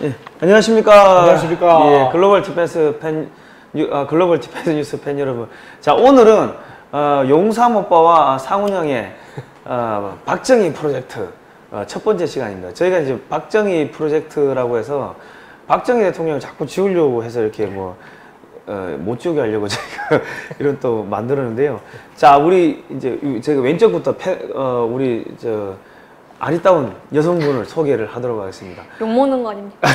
예, 안녕하십니까. 안녕하십니까. 예, 글로벌 디펜스 뉴스 팬 여러분. 자, 오늘은 용삼 오빠와 상훈 형의 박정희 프로젝트 첫 번째 시간입니다. 저희가 이제 박정희 프로젝트라고 해서 박정희 대통령을 자꾸 지우려고 해서 이렇게 못 지우게 하려고 저희가 이런 또 만들었는데요. 자, 우리 이제 제가 왼쪽부터 우리 아리따운 여성분을 소개를 하도록 하겠습니다. 욕먹는 거 아닙니까?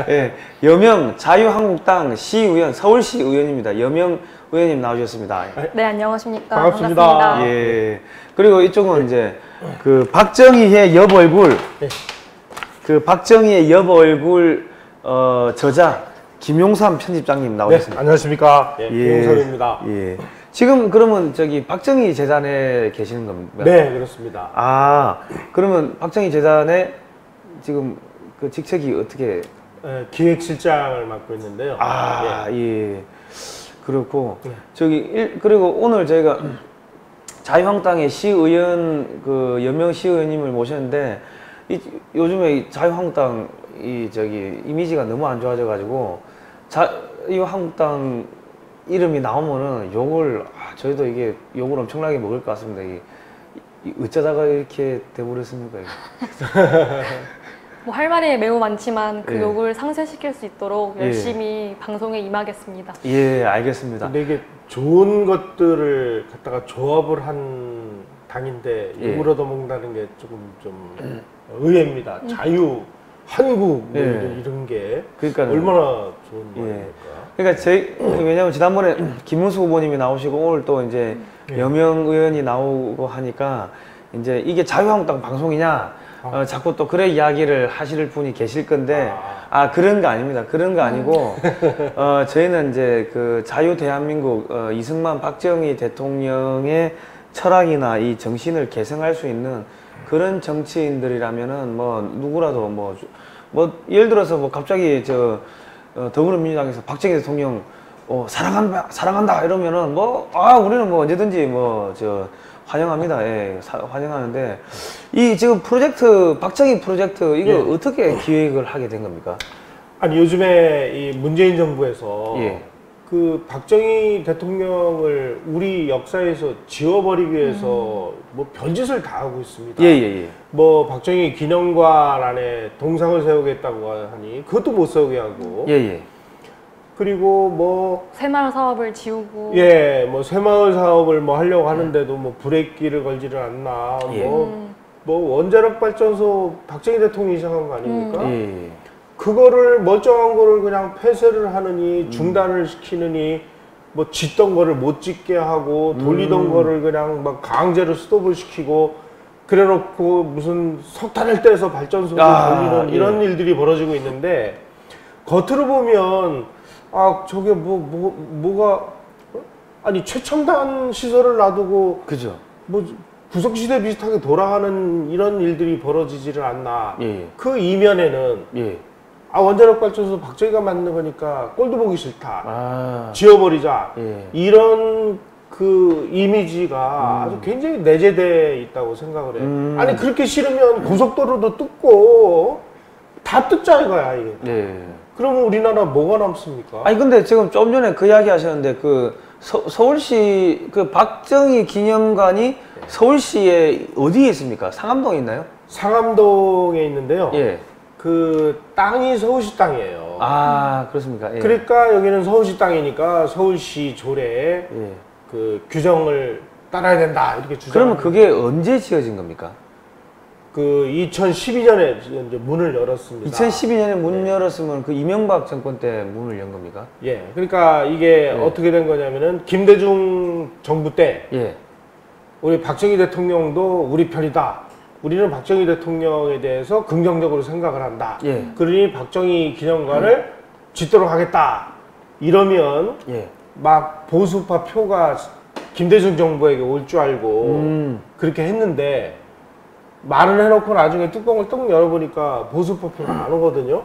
예, 여명 자유한국당 시의원, 서울시 의원입니다. 여명 의원님 나오셨습니다. 네, 안녕하십니까. 반갑습니다. 예. 그리고 이쪽은 이제 그 박정희의 옆 얼굴, 박정희의 옆 얼굴 저자 김용삼 편집장님 나오셨습니다. 네, 안녕하십니까. 예, 김용삼입니다. 예. 지금 그러면 저기 박정희 재단에 계시는 겁니까? 네, 그렇습니다. 아, 그러면 박정희 재단에 지금 그 직책이 어떻게? 기획실장을 맡고 있는데요. 아, 예. 그렇고 네. 그리고 오늘 저희가 자유한국당의 시의원 여명 시의원님을 모셨는데 요즘에 이 자유한국당 이미지가 너무 안 좋아져 가지고 자유한국당 이름이 나오면은 욕을 저희도 이게 욕을 엄청나게 먹을 것 같습니다. 어쩌다가 이렇게 돼버렸습니까? 뭐 할 말이 매우 많지만 그 예. 욕을 상쇄시킬 수 있도록 열심히 방송에 임하겠습니다. 예, 알겠습니다. 근데 이게 좋은 것들을 갖다가 조합을 한 당인데 욕을 얻어먹는다는 게 조금 좀 의외입니다. 자유, 한국 뭐 이런 게 얼마나 좋은 말입니까? 그러니까 왜냐면 지난번에 김문수 후보님이 나오시고 오늘 또 이제 여명 의원이 나오고 하니까 이제 이게 자유한국당 방송이냐 자꾸 또 그래 이야기를 하실 분이 계실 건데 그런 거 아닙니다. 그런 거 아니고 저희는 이제 그 자유 대한민국 이승만 박정희 대통령의 철학이나 이 정신을 계승할 수 있는 그런 정치인들이라면은 뭐 누구라도 뭐 예를 들어서 뭐 갑자기 더불어민주당에서 박정희 대통령 사랑한다 이러면은 우리는 뭐 언제든지 환영합니다. 예, 환영하는데 이 지금 박정희 프로젝트 이거 어떻게 기획을 하게 된 겁니까? 아니 요즘에 이 문재인 정부에서 그 박정희 대통령을 우리 역사에서 지워버리기 위해서 뭐 별짓을 다 하고 있습니다. 뭐 박정희 기념관 안에 동상을 세우겠다고 하니 그것도 못 세우게 하고. 그리고 뭐 새마을 사업을 지우고. 뭐 새마을 사업을 뭐 하려고 하는데도 뭐 브레이크를 걸지를 않나. 뭐 원자력 발전소 박정희 대통령이 시작한 거 아닙니까? 그거를 멀쩡한 거를 그냥 폐쇄를 하느니 중단을 시키느니 뭐 짓던 거를 못 짓게 하고 돌리던 거를 그냥 막 강제로 스톱을 시키고 그래놓고 무슨 석탄을 떼서 발전소를 돌리는 이런 일들이 벌어지고 있는데 겉으로 보면 저게 뭐가 아니 최첨단 시설을 놔두고 뭐 구석시대 비슷하게 돌아가는 이런 일들이 벌어지지를 않나. 그 이면에는 원자력 발전소 박정희가 만든 거니까 꼴도 보기 싫다. 지워버리자. 이런 그 이미지가 아주 굉장히 내재되어 있다고 생각을 해요. 아니 그렇게 싫으면 고속도로도 뜯고 다 뜯자 이거야 이게. 그러면 우리나라 뭐가 남습니까? 아니 근데 지금 좀 전에 그 이야기 하셨는데 서울시 박정희 기념관이 서울시에 어디에 있습니까? 상암동에 있나요? 상암동에 있는데요. 그 땅이 서울시 땅이에요. 그렇습니까? 그러니까 여기는 서울시 땅이니까 서울시 조례에 그 규정을 따라야 된다 이렇게 주장. 그러면 그게 언제 지어진 겁니까? 그 2012년에 이제 문을 열었습니다. 2012년에 문을 열었으면 그 이명박 정권 때 문을 연 겁니까? 그러니까 이게 어떻게 된 거냐면은 김대중 정부 때 우리 박정희 대통령도 우리 편이다. 우리는 박정희 대통령에 대해서 긍정적으로 생각을 한다. 그러니 박정희 기념관을 짓도록 하겠다. 이러면 막 보수파 표가 김대중 정부에게 올 줄 알고 그렇게 했는데 말을 해놓고 나중에 뚜껑을 뚝 열어보니까 보수파 표가 안 오거든요.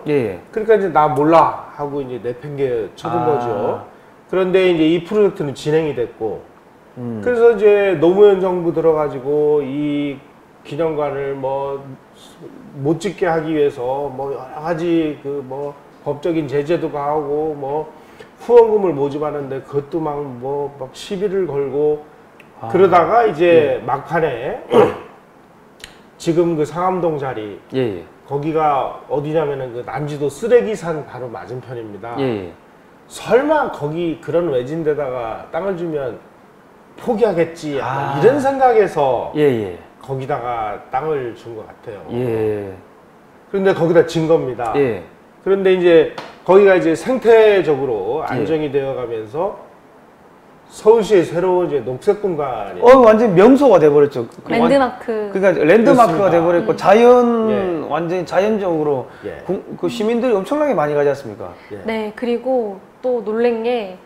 그러니까 이제 나 몰라 하고 이제 내팽개 쳐든 거죠. 그런데 이제 이 프로젝트는 진행이 됐고 그래서 이제 노무현 정부 들어가지고 이 기념관을 뭐 못 짓게 하기 위해서 뭐 여러 가지 그 뭐 법적인 제재도 가하고 뭐 후원금을 모집하는데 그것도 막 시비를 걸고 그러다가 이제 막판에 지금 그 상암동 자리 거기가 어디냐면은 그 남지도 쓰레기산 바로 맞은편입니다. 설마 거기 그런 외진 데다가 땅을 주면 포기하겠지 이런 생각에서 거기다가 땅을 준 것 같아요. 그런데 거기다 진 겁니다. 그런데 이제 거기가 이제 생태적으로 안정이 되어 가면서 서울시의 새로운 이제 녹색 공간이 완전 명소가 돼버렸죠. 랜드마크. 그러니까 랜드마크가 돼버렸고 자연 완전히 자연적으로 그 시민들이 엄청나게 많이 가지 않습니까? 네, 그리고 또 놀란 게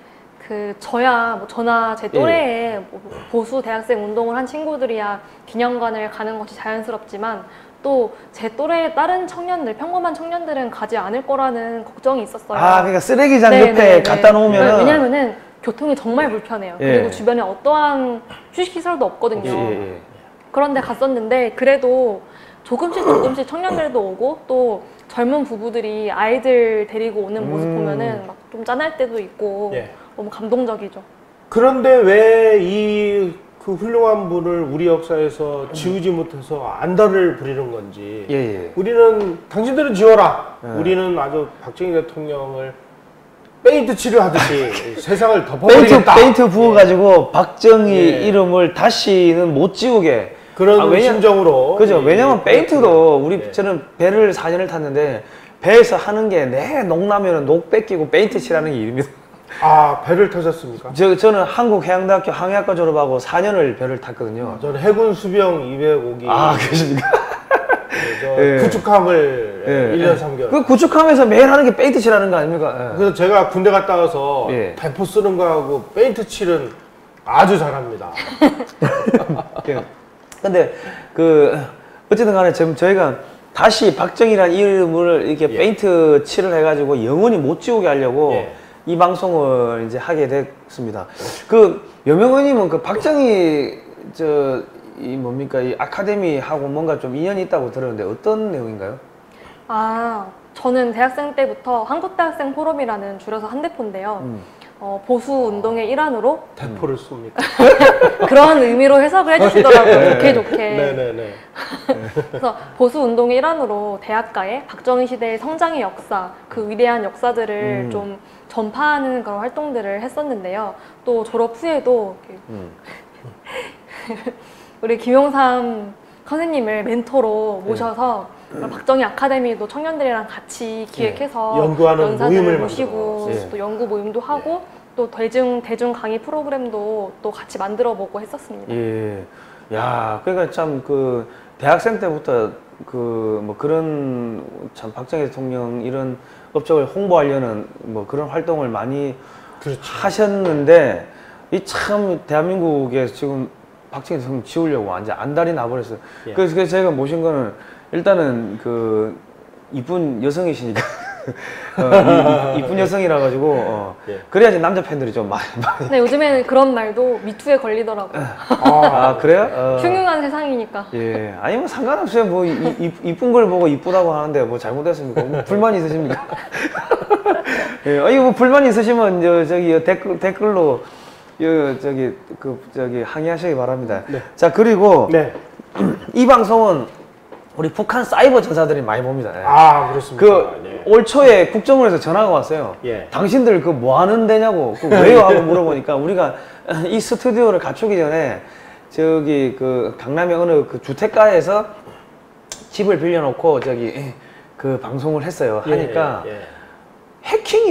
저나 제 또래의 뭐 보수 대학생 운동을 한 친구들이야 기념관을 가는 것이 자연스럽지만 또 제 또래의 다른 청년들, 평범한 청년들은 가지 않을 거라는 걱정이 있었어요. 그러니까 쓰레기장 옆에 갖다 놓으면 왜냐면은 교통이 정말 불편해요. 그리고 주변에 어떠한 휴식시설도 없거든요. 그런데 갔었는데 그래도 조금씩 청년들도 오고 또 젊은 부부들이 아이들 데리고 오는 모습 보면은 막 좀 짠할 때도 있고 너무 감동적이죠. 그런데 왜 이 그 훌륭한 분을 우리 역사에서 지우지 못해서 안달을 부리는 건지 우리는 당신들은 지워라. 우리는 아주 박정희 대통령을 페인트 칠하듯이 세상을 덮어버리겠다. 페인트 부어가지고 박정희 이름을 다시는 못 지우게 그런 심정으로. 그죠. 왜냐면 페인트도 저는 배를 4년을 탔는데 배에서 하는 게 녹나면은 녹 뺏기고 페인트 칠하는 게 일입니다. 배를 타셨습니까? 저는 한국해양대학교 항해학과 졸업하고 4년을 배를 탔거든요. 저는 해군 수병 205기. 그러십니까? 구축함을 1년 3개월. 그 구축함에서 매일 하는 게 페인트 칠하는 거 아닙니까? 그래서 제가 군대 갔다 와서 대포 쓰는 거하고 페인트 칠은 아주 잘합니다. 근데 어쨌든 간에 지금 저희가 다시 박정희라는 이름을 이렇게 페인트 칠을 해가지고 영원히 못 지우게 하려고 이 방송을 이제 하게 됐습니다. 여명 의원님은 박정희 이 아카데미하고 뭔가 좀 인연이 있다고 들었는데 어떤 내용인가요? 저는 대학생 때부터 한국대학생 포럼이라는 줄여서 한대포인데요. 보수 운동의 일환으로 대포를 쏩니까? 그런 의미로 해석을 해주시더라고요. 좋게. 네네네. 그래서 보수 운동의 일환으로 대학가에 박정희 시대의 성장의 역사, 그 위대한 역사들을 좀 전파하는 그런 활동들을 했었는데요. 또 졸업 후에도 우리 김용삼 선생님을 멘토로 모셔서 박정희 아카데미도 청년들이랑 같이 기획해서 연구하는 연사들을 모임을 모시고 또 연구 모임도 하고 또 대중 강의 프로그램도 또 같이 만들어보고 했었습니다. 야, 그러니까 참 대학생 때부터 그런 참 박정희 대통령 이런 업적을 홍보하려는 그런 활동을 많이 하셨는데 참 대한민국에 지금 박정희 대통령 지우려고 완전 안달이 나버렸어요. 그래서 제가 모신 거는 일단은 이쁜 여성이시니까 이쁜 여성이라 가지고 그래야지 남자 팬들이 좀 많이. 네, 요즘에는 그런 말도 미투에 걸리더라고요. 그래요? 흉흉한 세상이니까. 아니 상관없어요. 이쁜 걸 보고 이쁘다고 하는데 잘못됐습니까? 불만 있으십니까? 불만 있으시면 저기 댓글로 항의하시기 바랍니다. 자, 그리고 이 방송은 우리 북한 사이버 전사들이 많이 봅니다. 그렇습니다. 올 초에 국정원에서 전화가 왔어요. 당신들 뭐 하는 데냐고, 왜요? 하고 물어보니까 우리가 이 스튜디오를 갖추기 전에 강남의 어느 주택가에서 집을 빌려놓고 방송을 했어요. 하니까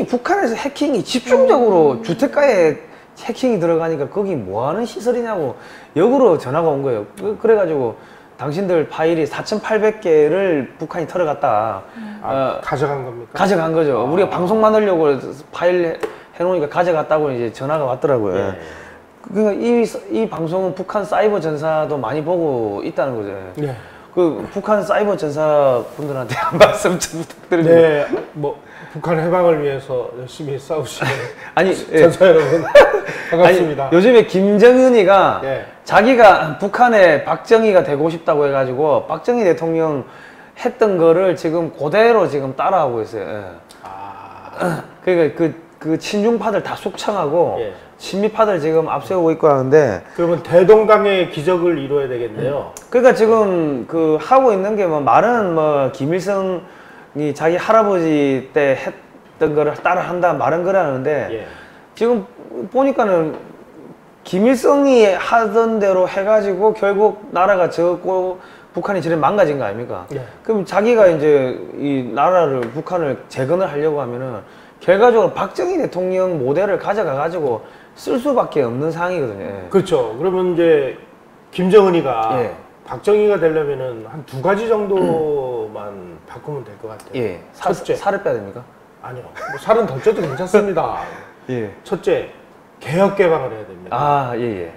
북한에서 해킹이 집중적으로 주택가에 해킹이 들어가니까 거기 뭐 하는 시설이냐고 역으로 전화가 온 거예요. 그래가지고 당신들 파일이 4,800개를 북한이 털어갔다. 가져간 겁니까? 가져간 거죠. 우리가 방송만 하려고 파일 해놓으니까 가져갔다고 이제 전화가 왔더라고요. 그러니까 이 방송은 북한 사이버 전사도 많이 보고 있다는 거죠. 그 북한 사이버 전사 분들한테 한 말씀 좀 부탁드립니다. 네, 뭐 북한 해방을 위해서 열심히 싸우시는 아니 전사 여러분 반갑습니다. 아니, 요즘에 김정은이가 예. 자기가 북한의 박정희가 되고 싶다고 해가지고 박정희 대통령 했던 거를 지금 그대로 지금 따라하고 있어요. 예. 그러니까 그 친중파들 다 숙청하고 예. 친미파들 지금 앞세우고 있고 하는데 그러면 대동강의 기적을 이루어야 되겠네요. 그러니까 지금 그 하고 있는 게 뭐 말은 뭐 김일성이 자기 할아버지 때 했던 거를 따라한다 말은 그러는데 예. 지금 보니까는 김일성이 하던 대로 해가지고 결국 나라가 졌고 북한이 저래 망가진 거 아닙니까? 예. 그럼 자기가 이제 이 나라를 북한을 재건을 하려고 하면은 결과적으로 박정희 대통령 모델을 가져가 가지고 쓸 수밖에 없는 상황이거든요. 예. 그렇죠. 그러면 이제 김정은이가 예. 박정희가 되려면은 한 2가지 정도만 바꾸면 될 것 같아요. 예. 첫째. 살을 빼야 됩니까? 아니요. 뭐 살은 더 쪄도 괜찮습니다. 예. 첫째, 개혁 개방을 해야 됩니다. 아, 예, 예.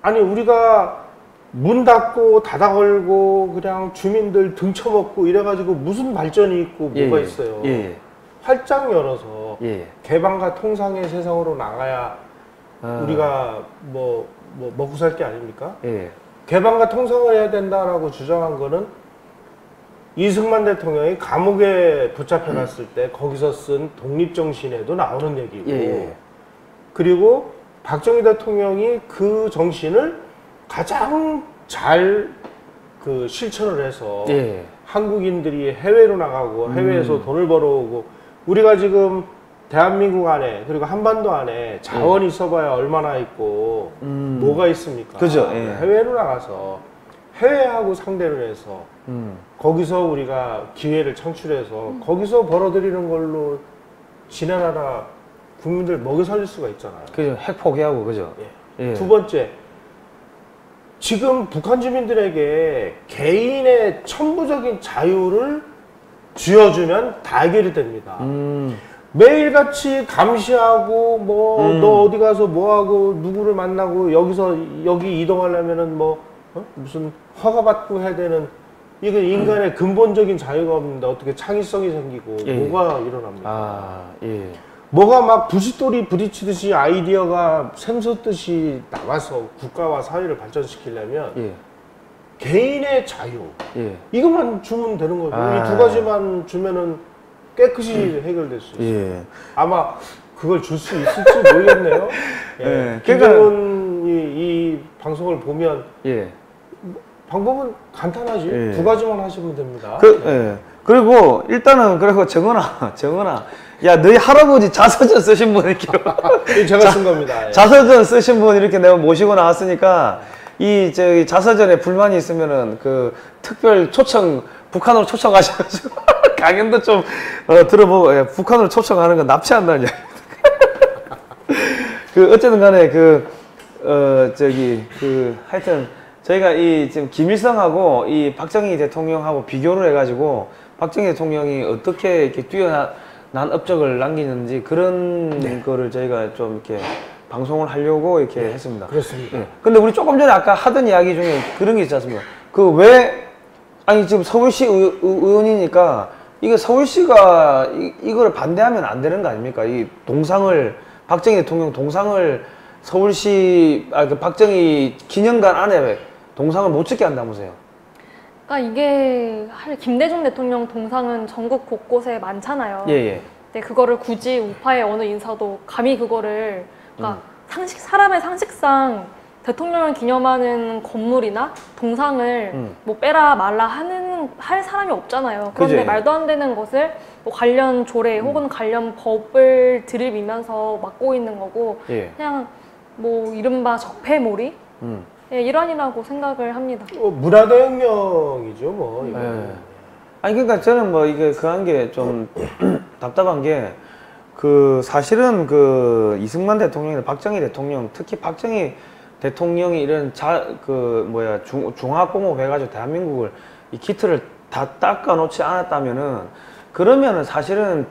아니 우리가 문 닫고 닫아 걸고 그냥 주민들 등쳐먹고 이래가지고 무슨 발전이 있고 예, 뭐가 예. 있어요. 예, 예. 활짝 열어서 예. 개방과 통상의 세상으로 나가야 아. 우리가 뭐 먹고 살 게 아닙니까? 예. 개방과 통상을 해야 된다라고 주장한 거는 이승만 대통령이 감옥에 붙잡혀 갔을 때 거기서 쓴 독립정신에도 나오는 얘기고 예. 그리고 박정희 대통령이 그 정신을 가장 잘 그 실천을 해서 예. 한국인들이 해외로 나가고 해외에서 돈을 벌어오고 우리가 지금 대한민국 안에 그리고 한반도 안에 자원이 있어봐야 얼마나 있고 뭐가 있습니까? 그죠, 예. 해외로 나가서 해외하고 상대를 해서 거기서 우리가 기회를 창출해서 거기서 벌어들이는 걸로 지네 나라 국민들 먹여 살릴 수가 있잖아요. 그죠. 핵 포기하고, 그죠. 예. 예. 두 번째, 지금 북한 주민들에게 개인의 천부적인 자유를 쥐어주면 다 해결이 됩니다. 매일같이 감시하고 뭐 너 어디 가서 뭐하고 누구를 만나고 여기서 여기 이동하려면은 뭐 무슨 허가받고 해야 되는 이게 인간의 근본적인 자유가 없는데 어떻게 창의성이 생기고 예. 뭐가 일어납니까? 아, 예. 뭐가 막 부싯돌이 부딪히듯이 아이디어가 샘솟듯이 나와서 국가와 사회를 발전시키려면 예. 개인의 자유 예. 이것만 주면 되는 거죠. 아. 이 두 가지만 주면은 깨끗이 해결될 수 있어요. 예. 아마 그걸 줄 수 있을지 모르겠네요. 예. 예. 김정은이 이 방송을 보면 예. 방법은 간단하지. 예. 두 가지만 하시면 됩니다. 예. 그리고 일단은 그리고 정은아, 야 너희 할아버지 자서전 쓰신 분 이렇게 이거 제가 쓴 겁니다. 예. 자서전 쓰신 분 이렇게 내가 모시고 나왔으니까 이 저기 자서전에 불만이 있으면은 그 특별 초청 북한으로 초청하셔가지고 강연도 좀 들어보고 예, 북한으로 초청하는 건 납치한다는 이야기. 그 어쨌든 간에 하여튼 저희가 이 지금 김일성하고 이 박정희 대통령하고 비교를 해가지고 박정희 대통령이 어떻게 이렇게 뛰어난 업적을 남기는지 그런 거를 저희가 좀 이렇게 방송을 하려고 이렇게 했습니다. 그렇습니다. 예. 근데 우리 조금 전에 아까 하던 이야기 중에 그런 게 있지 않습니까? 아니 지금 서울시 의원이니까 이게 서울시가 이거를 반대하면 안 되는 거 아닙니까? 이 동상을 박정희 대통령 동상을 서울시 그 박정희 기념관 안에 동상을 못 찍게 한다면서요? 그러니까 이게 김대중 대통령 동상은 전국 곳곳에 많잖아요. 예. 근데 그거를 굳이 우파의 어느 인사도 감히 그거를 그러니까 사람의 상식상 대통령을 기념하는 건물이나 동상을 뭐 빼라 말라 할 사람이 없잖아요. 그런데 그치? 말도 안 되는 것을 뭐 관련 조례 혹은 관련 법을 들이밀면서 막고 있는 거고 예. 그냥 뭐 이른바 적폐몰이 예, 일환이라고 생각을 합니다. 문화대혁명이죠, 뭐. 이거. 예. 아니 그러니까 저는 뭐 이게 그한 게 좀 답답한 게 그 사실은 그 이승만 대통령이나 박정희 대통령 특히 박정희 대통령이 이런 종합공업 해가지고 대한민국을 이 기틀을 다 닦아놓지 않았다면은 그러면은 사실은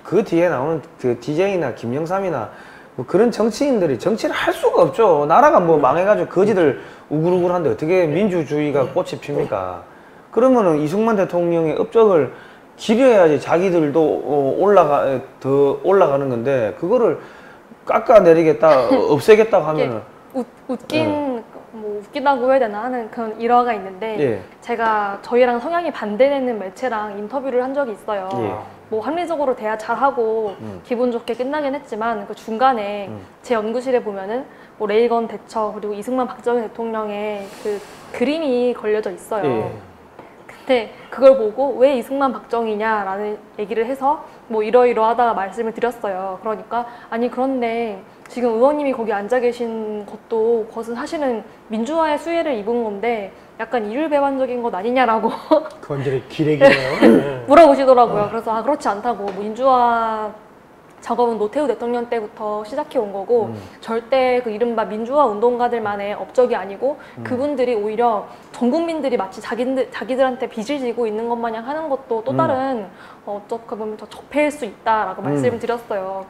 그 뒤에 나오는 그 DJ나 김영삼이나 뭐 그런 정치인들이 정치를 할 수가 없죠. 나라가 뭐 망해가지고 거지들 우글우글한데 어떻게 민주주의가 꽃이 핍니까? 그러면은 이승만 대통령의 업적을 기려야지 자기들도 더 올라가는 건데 그거를 깎아내리겠다, 없애겠다고 하면은 뭐 웃기다고 해야 되나 하는 그런 일화가 있는데 예. 제가 저희랑 성향이 반대되는 매체랑 인터뷰를 한 적이 있어요. 예. 뭐 합리적으로 대화 잘하고 기분 좋게 끝나긴 했지만 그 중간에 제 연구실에 보면은 뭐 레이건 대처 그리고 이승만 박정희 대통령의 그 그림이 걸려져 있어요. 예. 근데 그걸 보고 왜 이승만 박정희냐라는 얘기를 해서 뭐 이러이러하다가 말씀을 드렸어요. 그러니까 아니 그런데 지금 의원님이 거기 앉아 계신 것도 그것은 사실은 민주화의 수혜를 입은 건데 약간 이율배반적인 것 아니냐라고 그건 이제 기레기네요. 네. 물어보시더라고요. 그래서 그렇지 않다고 뭐 민주화 작업은 노태우 대통령 때부터 시작해 온 거고 절대 그 이른바 민주화 운동가들만의 업적이 아니고 그분들이 오히려 전 국민들이 마치 자기들한테 빚을 지고 있는 것 마냥 하는 것도 또 다른 어떻게 보면 더 적폐일 수 있다라고 말씀을 드렸어요.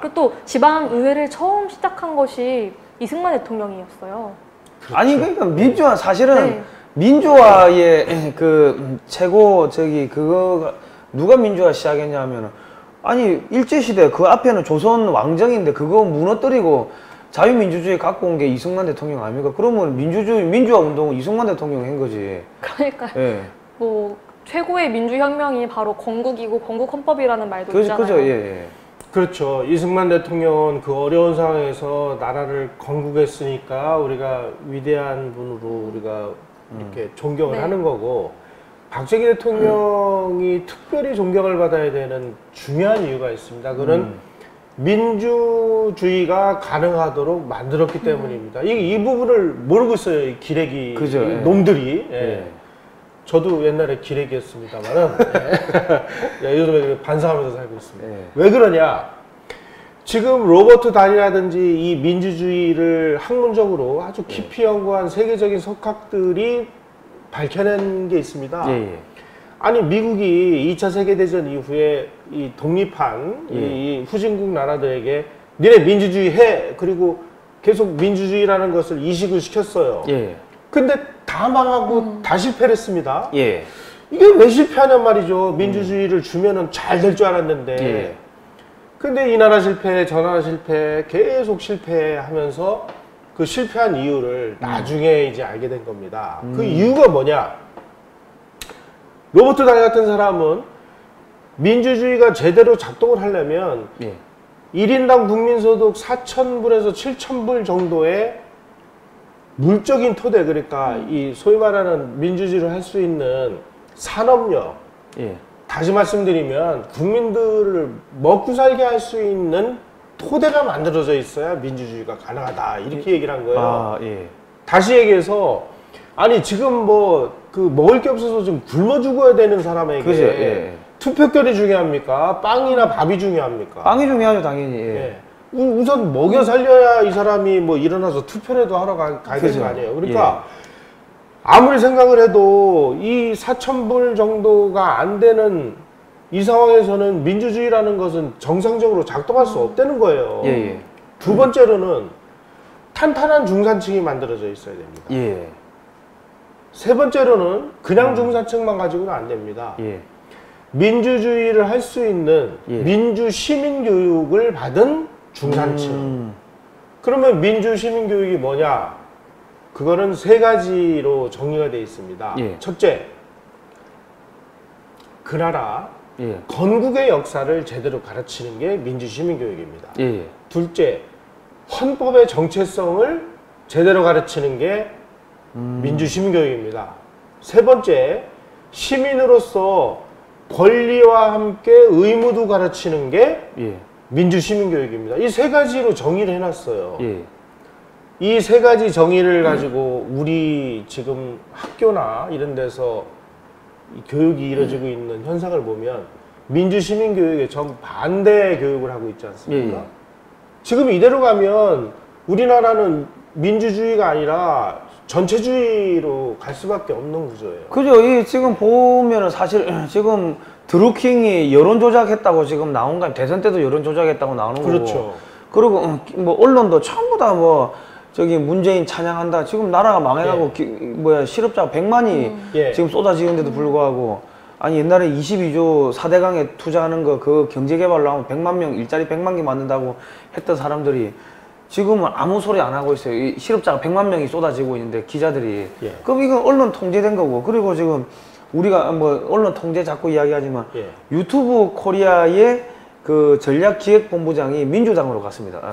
그리고 또 지방의회를 처음 시작한 것이 이승만 대통령이었어요. 그렇죠. 아니 그러니까 민주화 사실은 네. 민주화의 그 최고 그거가 누가 민주화 시작했냐면은 아니 일제시대 그 앞에는 조선 왕정인데 그거 무너뜨리고 자유민주주의 갖고 온 게 이승만 대통령 아닙니까? 그러면 민주화 운동은 이승만 대통령이 한 거지. 그러니까 예. 뭐 최고의 민주혁명이 바로 건국이고 건국헌법이라는 말도 있잖아요. 그죠, 예. 그렇죠. 이승만 대통령은 그 어려운 상황에서 나라를 건국했으니까 우리가 위대한 분으로 우리가 이렇게 존경을 네. 하는 거고 박정희 대통령이 특별히 존경을 받아야 되는 중요한 이유가 있습니다. 그건 민주주의가 가능하도록 만들었기 때문입니다. 이 부분을 모르고 있어요. 이 기레기 그죠, 이 예. 놈들이. 예. 예. 저도 옛날에 기레기였습니다만은 예. 요즘에 반성하면서 살고 있습니다. 예. 왜 그러냐? 지금 로버트 달이라든지 이 민주주의를 학문적으로 아주 깊이 연구한 세계적인 석학들이 밝혀낸 게 있습니다. 예. 아니 미국이 2차 세계대전 이후에 이 독립한 이 후진국 나라들에게 니네 민주주의 해 그리고 계속 민주주의라는 것을 이식을 시켰어요. 예. 근데 다 망하고 다 실패를 했습니다. 예. 이게 왜 실패하냔 말이죠. 민주주의를 주면은 잘 될 줄 알았는데. 예. 근데 이 나라 실패, 저 나라 실패, 계속 실패하면서 그 실패한 이유를 나중에 이제 알게 된 겁니다. 그 이유가 뭐냐? 로버트 달 같은 사람은 민주주의가 제대로 작동을 하려면 예. 1인당 국민소득 4,000불에서 7,000불 정도의 물적인 토대, 그러니까 이 소위 말하는 민주주의를 할 수 있는 산업력, 예. 다시 말씀드리면 국민들을 먹고 살게 할 수 있는 토대가 만들어져 있어야 민주주의가 가능하다 이렇게 얘기를 한 거예요. 아, 예. 다시 얘기해서 아니 지금 뭐 그 먹을 게 없어서 좀 굶어 죽어야 되는 사람에게 그죠, 예. 투표권이 중요합니까? 빵이나 밥이 중요합니까? 빵이 중요하죠, 당연히. 예. 예. 우선 먹여 살려야 이 사람이 뭐 일어나서 투표라도 하러 가야 되는 거 아니에요. 그러니까 아무리 생각을 해도 이 4,000불 정도가 안 되는 이 상황에서는 민주주의라는 것은 정상적으로 작동할 수 없다는 거예요. 예. 두 번째로는 탄탄한 중산층이 만들어져 있어야 됩니다. 예. 세 번째로는 그냥 중산층만 가지고는 안 됩니다. 예. 민주주의를 할 수 있는 민주 시민 교육을 받은 중산층. 그러면 민주 시민 교육이 뭐냐? 그거는 세 가지로 정리가 되어 있습니다. 예. 첫째, 그 나라 예. 건국의 역사를 제대로 가르치는 게 민주 시민 교육입니다. 예. 둘째, 헌법의 정체성을 제대로 가르치는 게 민주 시민 교육입니다. 세 번째, 시민으로서 권리와 함께 의무도 가르치는 게 예. 민주 시민 교육입니다. 이 세 가지로 정의를 해놨어요. 예. 이 세 가지 정의를 가지고 우리 지금 학교나 이런 데서 이 교육이 이루어지고 있는 현상을 보면 민주 시민 교육에 정반대 교육을 하고 있지 않습니까? 예. 지금 이대로 가면 우리나라는 민주주의가 아니라 전체주의로 갈 수밖에 없는 구조예요. 그죠. 이 지금 보면은 사실 지금 드루킹이 여론 조작했다고 지금 나온 거 대선 때도 여론 조작했다고 나오는 거고. 그렇죠. 그리고 뭐 언론도 전부 다 뭐 저기 문재인 찬양한다. 지금 나라가 망해가고 실업자가 100만이 지금 쏟아지는데도 불구하고 아니 옛날에 22조 4대강에 투자하는 거 그 경제개발로 하면 100만 명 일자리 100만 개 만든다고 했던 사람들이 지금은 아무 소리 안 하고 있어요. 이 실업자가 100만 명이 쏟아지고 있는데 기자들이 그럼 이건 언론 통제된 거고 그리고 지금 우리가 뭐 언론 통제 자꾸 이야기하지만 유튜브 코리아의 그 전략기획본부장이 민주당으로 갔습니다.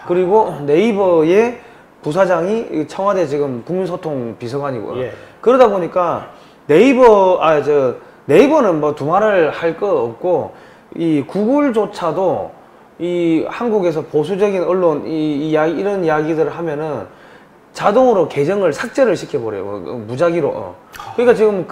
그리고 네이버의 부사장이 청와대 지금 국민소통 비서관이고 그러다 보니까 네이버는 뭐 두말을 할 거 없고 이 구글조차도 이 한국에서 보수적인 언론 이런 이야기들을 하면은 자동으로 계정을 삭제를 시켜버려요. 무작위로. 그러니까 지금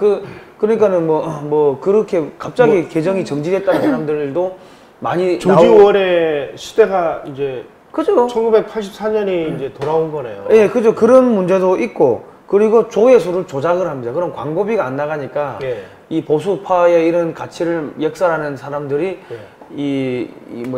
그러니까는 뭐 그렇게 갑자기 계정이 정지됐다는 사람들도 많이 조지 오웰의 시대가 이제 그죠. 1984년이 이제 돌아온 거네요. 예, 그죠. 그런 문제도 있고 그리고 조회수를 조작을 합니다. 그럼 광고비가 안 나가니까 이 보수파의 이런 가치를 역설하는 사람들이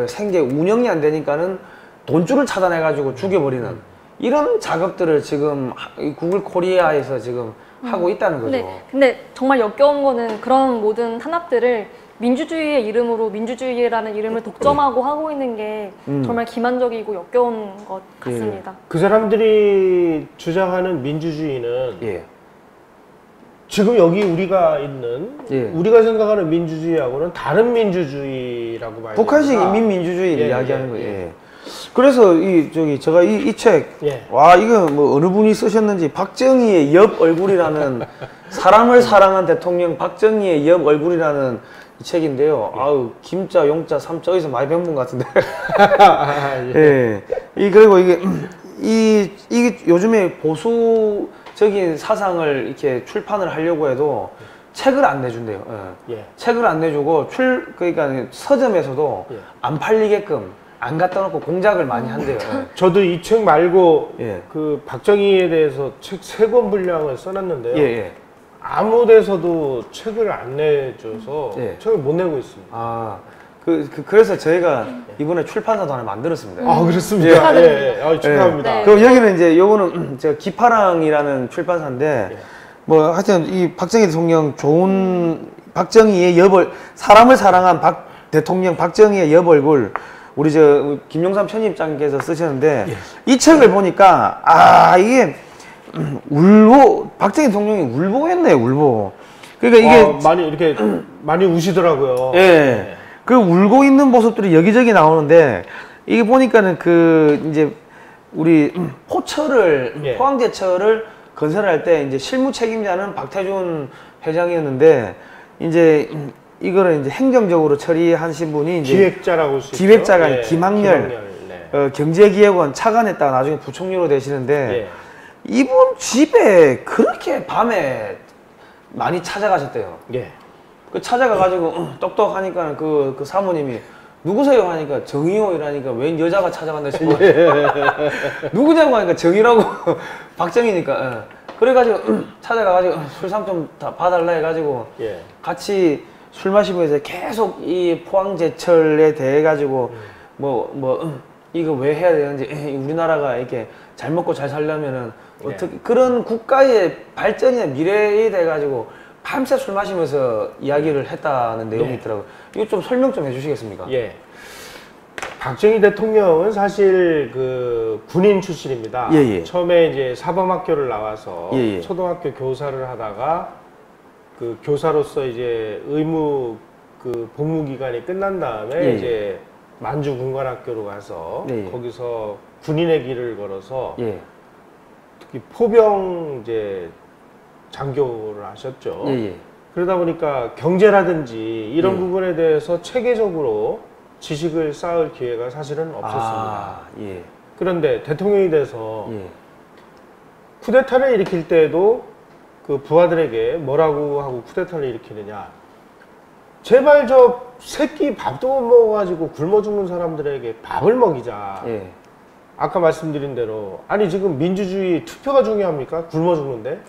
생계 운영이 안 되니까는 돈줄을 차단해가지고 죽여버리는 이런 작업들을 지금 구글 코리아에서 지금 하고 있다는 거죠. 근데 정말 역겨운 거는 그런 모든 탄압들을 민주주의의 이름으로 민주주의라는 이름을 독점하고 하고 있는 게 정말 기만적이고 역겨운 것 같습니다. 그 사람들이 주장하는 민주주의는 지금 여기 우리가 있는 우리가 생각하는 민주주의하고는 다른 민주주의라고 봐야 북한식 인민민주주의를 이야기하는 거예요. 그래서 제가 이 책, 와, 이거 뭐 어느 분이 쓰셨는지 박정희의 옆 얼굴이라는 사람을 사랑한 대통령 박정희의 옆 얼굴이라는 이 책인데요. 아우, 김자, 용자, 삼자 어디서 많이 배운 분 같은데. 그리고 이게 요즘에 보수적인 사상을 이렇게 출판을 하려고 해도 책을 안 내준대요. 책을 안 내주고 그러니까 서점에서도 안 팔리게끔 안 갖다 놓고 공작을 많이 한대요. 저도 이 책 말고 그 박정희에 대해서 책 3권 분량을 써놨는데요. 아무 데서도 책을 안 내줘서 책을 못 내고 있습니다. 그래서 저희가 이번에 출판사도 하나 만들었습니다. 그렇습니까? 축하합니다. 그럼 여기는 이제 요거는 제가 기파랑이라는 출판사인데 뭐 하여튼 이 박정희 대통령 박정희의 사람을 사랑한 대통령 박정희의 옆 얼굴 우리 김용삼 편집장께서 쓰셨는데 이 책을 보니까 이게 박정희 대통령이 울보했네요. 울보. 그러니까 이게 많이 우시더라고요. 그 울고 있는 모습들이 여기저기 나오는데 이게 보니까는 이제 우리 포항제철을 건설할 때 이제 실무 책임자는 박태준 회장이었는데 이제 이거를 이제 행정적으로 처리하신 분이 이제 기획자라고 기획자가 김학렬 경제기획원 차관했다가 나중에 부총리로 되시는데 이분 집에 그렇게 밤에 많이 찾아가셨대요. 그 찾아가가지고 똑똑하니까 그 사모님이 누구세요 하니까 정의요 이라니까 웬 여자가 찾아간다 싶어. 누구냐고 하니까 정의라고 박정희니까. 그래가지고 찾아가가지고 술상 좀 다 봐달라 해가지고 같이 술 마시면서 계속 이 포항제철에 대해 가지고 이거 왜 해야 되는지 우리나라가 이렇게 잘 먹고 잘 살려면은 어떻게 그런 국가의 발전이나 미래에 대해 가지고 밤새 술 마시면서 이야기를 했다는 내용이 있더라고요. 이거 좀 설명 좀 해주시겠습니까? 박정희 대통령은 사실 그 군인 출신입니다. 처음에 이제 사범학교를 나와서 초등학교 교사를 하다가 그 교사로서 이제 의무 그 복무 기간이 끝난 다음에 이제 만주 군관학교로 가서 거기서 군인의 길을 걸어서 특히 포병 이제 장교를 하셨죠. 그러다 보니까 경제라든지 이런 부분에 대해서 체계적으로 지식을 쌓을 기회가 사실은 없었습니다. 그런데 대통령이 돼서 쿠데타를 일으킬 때도 그 부하들에게 뭐라고 하고 쿠데타를 일으키느냐. 제발 저 새끼 밥도 못 먹어가지고 굶어 죽는 사람들에게 밥을 먹이자. 아까 말씀드린 대로 아니 지금 민주주의 투표가 중요합니까? 굶어 죽는데?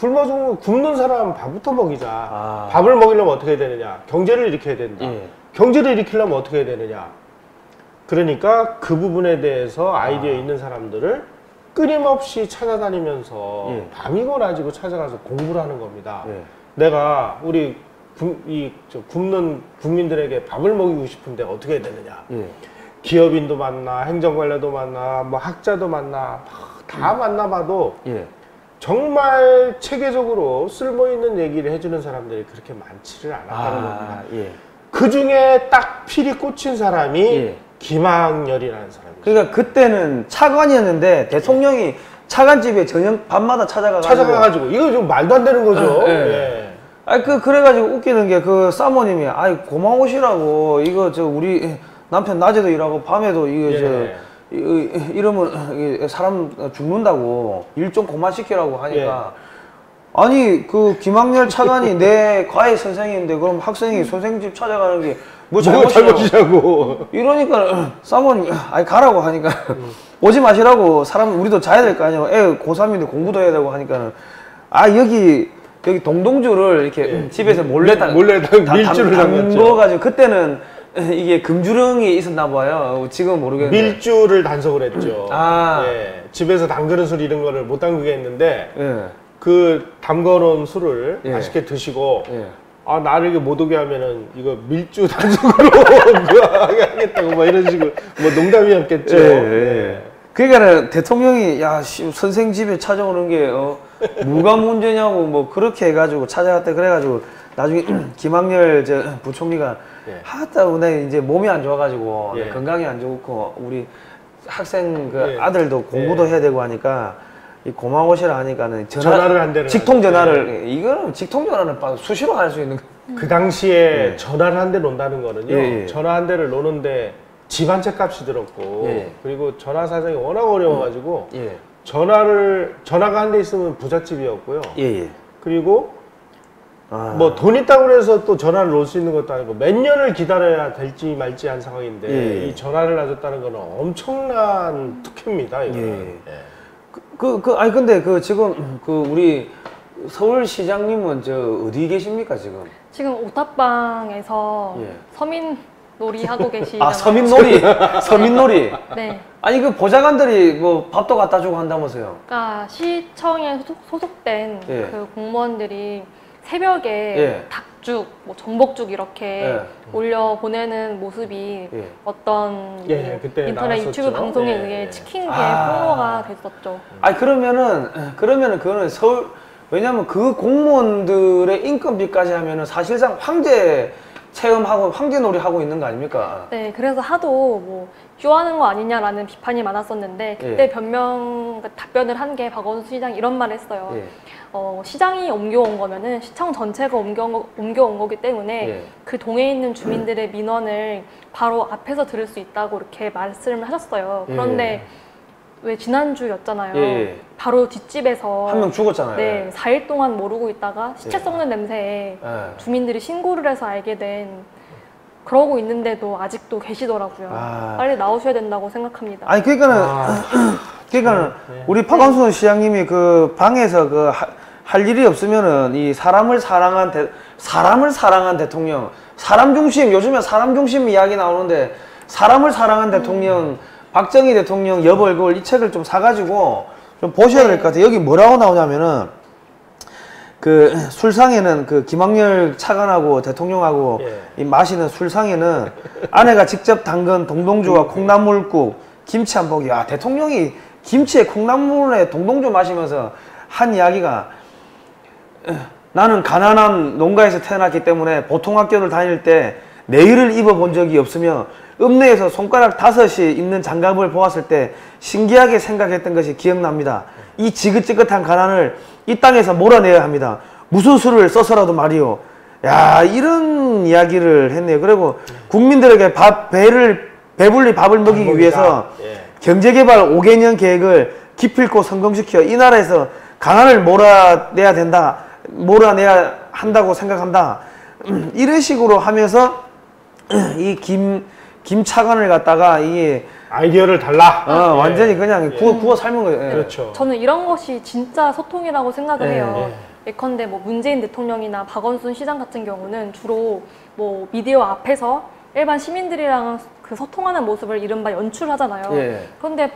굶는 사람 밥부터 먹이자. 밥을 먹이려면 어떻게 해야 되느냐? 경제를 일으켜야 된다. 경제를 일으키려면 어떻게 해야 되느냐? 그러니까 그 부분에 대해서 아이디어 있는 사람들을 끊임없이 찾아다니면서 예. 밤이고 낮이고 찾아가서 공부를 하는 겁니다. 예. 내가 우리 굶는 국민들에게 밥을 먹이고 싶은데 어떻게 해야 되느냐. 예. 기업인도 만나, 행정관료도 만나, 뭐 학자도 만나, 다 만나봐도 예. 정말 체계적으로 쓸모있는 얘기를 해주는 사람들이 그렇게 많지를 않았다는 겁니다. 예. 그 중에 딱 필이 꽂힌 사람이 예. 김학렬이라는 사람이죠. 그러니까 그때는 차관이었는데 대통령이 차관집에 저녁 밤마다 찾아가가지고 이거 좀 말도 안 되는 거죠. 예. 예. 아니 그래가지고 웃기는 게 그 사모님이 아이 고마우시라고 이거 저 우리 남편 낮에도 일하고 밤에도 이거 예. 이러면 사람 죽는다고 일 좀 그만시키라고 하니까 아니 그 김학렬 차관이 내 과외 선생님인데 그럼 학생이 선생님 집 찾아가는 게 뭐 잘못이냐고. 이러니까 사모님 아니 가라고 하니까 오지 마시라고 사람 우리도 자야 될 거 아니에요. 애 고3인데 공부도 해야 되고 하니까는 아 여기 동동주를 이렇게 집에서 몰래 밀주를 담궈가지고 그때는 이게 금주령이 있었나 봐요. 지금은 모르겠는데 밀주를 단속을 했죠. 아. 예. 집에서 담그는 술 이런 거를 못 담그게 했는데 예. 그 담궈놓은 술을 예. 맛있게 드시고 예. 아 나를 이게 못 오게 하면은 이거 밀주 단속으로 그거 하겠다고 뭐 이런 식으로 뭐 농담이었겠죠. 예. 그러니까는 대통령이 야 선생 집에 찾아오는 게 뭐가 문제냐고 뭐 그렇게 해가지고 찾아갔다 그래가지고 나중에 김학렬 부총리가 하다 내 이제 몸이 안 좋아가지고 예. 건강이 안 좋고 우리 학생 그 예. 아들도 공부도 해야 되고 하니까 이 고마우시라 하니까는 전화를 한 대를 직통 전화를 이거는 직통 전화는 수시로 할 수 있는 그 당시에 예. 전화를 한 대 놓는다는 거는요. 예, 예. 전화 한 대를 놓는데 집 한 채 값이 들었고 예. 그리고 전화 사정이 워낙 어려워가지고 예. 전화가 한 대 있으면 부잣집이었고요. 예예. 그리고 아. 뭐 돈 있다고 해서 또 전화를 놓을 수 있는 것도 아니고 몇 년을 기다려야 될지 말지 한 상황인데 예. 이 전화를 놔줬다는 거는 엄청난 특혜입니다. 이거는. 예. 아니 근데 지금 우리 서울시장님은 어디 계십니까 지금? 지금 오탑방에서 예. 서민놀이 하고 계시잖아요. 아 서민놀이. 네. 아니 그 보좌관들이 뭐 밥도 갖다 주고 한다면서요? 그러니까 시청에 소속된 예. 그 공무원들이 새벽에 예. 닭죽, 뭐 전복죽 이렇게 예. 올려 보내는 모습이 예. 어떤 예, 그때 인터넷 나왔었죠. 유튜브 방송에 예, 의해 예. 찍힌 게 아. 폭로가 됐었죠. 아니 그러면은 그거는 왜냐면 그 공무원들의 인건비까지 하면은 사실상 황제 체험하고 황제놀이 하고 있는 거 아닙니까? 네, 그래서 하도 뭐 쇼하는 거 아니냐라는 비판이 많았었는데 그때 예. 답변을 한 게 박원순 시장이 이런 말을 했어요. 예. 시장이 옮겨온 거면은 시청 전체가 옮겨온 거기 때문에 예. 그 동에 있는 주민들의 민원을 바로 앞에서 들을 수 있다고 이렇게 말씀을 하셨어요. 그런데 왜 지난주였잖아요. 예. 바로 뒷집에서 한 명 죽었잖아요. 네, 4일 동안 모르고 있다가 시체 예. 썩는 냄새에 예. 주민들이 신고를 해서 알게 된 그러고 있는데도 아직도 계시더라고요. 아. 빨리 나오셔야 된다고 생각합니다. 아니 그러니까는 네. 우리 박원순 시장님이 그 방에서 할 일이 없으면은 이 사람을 사랑한 대통령, 사람 중심 요즘에 사람 중심 이야기 나오는데 사람을 사랑한 대통령 박정희 대통령 여벌골 이 책을 좀 사가지고 좀 보셔야 될 것 같아요. 여기 뭐라고 나오냐면은 그 술상에는 그 김학렬 차관하고 대통령하고 이 마시는 술상에는 아내가 직접 담근 동동주와 콩나물국, 김치 한 포기. 야 대통령이 김치에 콩나물에 동동주 마시면서 한 이야기가 나는 가난한 농가에서 태어났기 때문에 보통 학교를 다닐 때 내의를 입어본 적이 없으며 읍내에서 손가락 5이 있는 장갑을 보았을 때 신기하게 생각했던 것이 기억납니다. 이 지긋지긋한 가난을 이 땅에서 몰아내야 합니다. 무슨 수를 써서라도 말이요. 야 이런 이야기를 했네요. 그리고 국민들에게 배불리 밥을 먹이기 위해서 경제개발 5개년 계획을 기필코 성공시켜 이 나라에서 가난을 몰아내야 한다고 생각한다. 이런 식으로 하면서 이 김 차관을 갖다가 이게 아이디어를 달라. 완전히 그냥 구워 삶은 거예요. 그렇죠. 저는 이런 것이 진짜 소통이라고 생각을 예, 해요. 예컨대 뭐 문재인 대통령이나 박원순 시장 같은 경우는 주로 뭐 미디어 앞에서 일반 시민들이랑 그 소통하는 모습을 이른바 연출하잖아요. 예. 그런데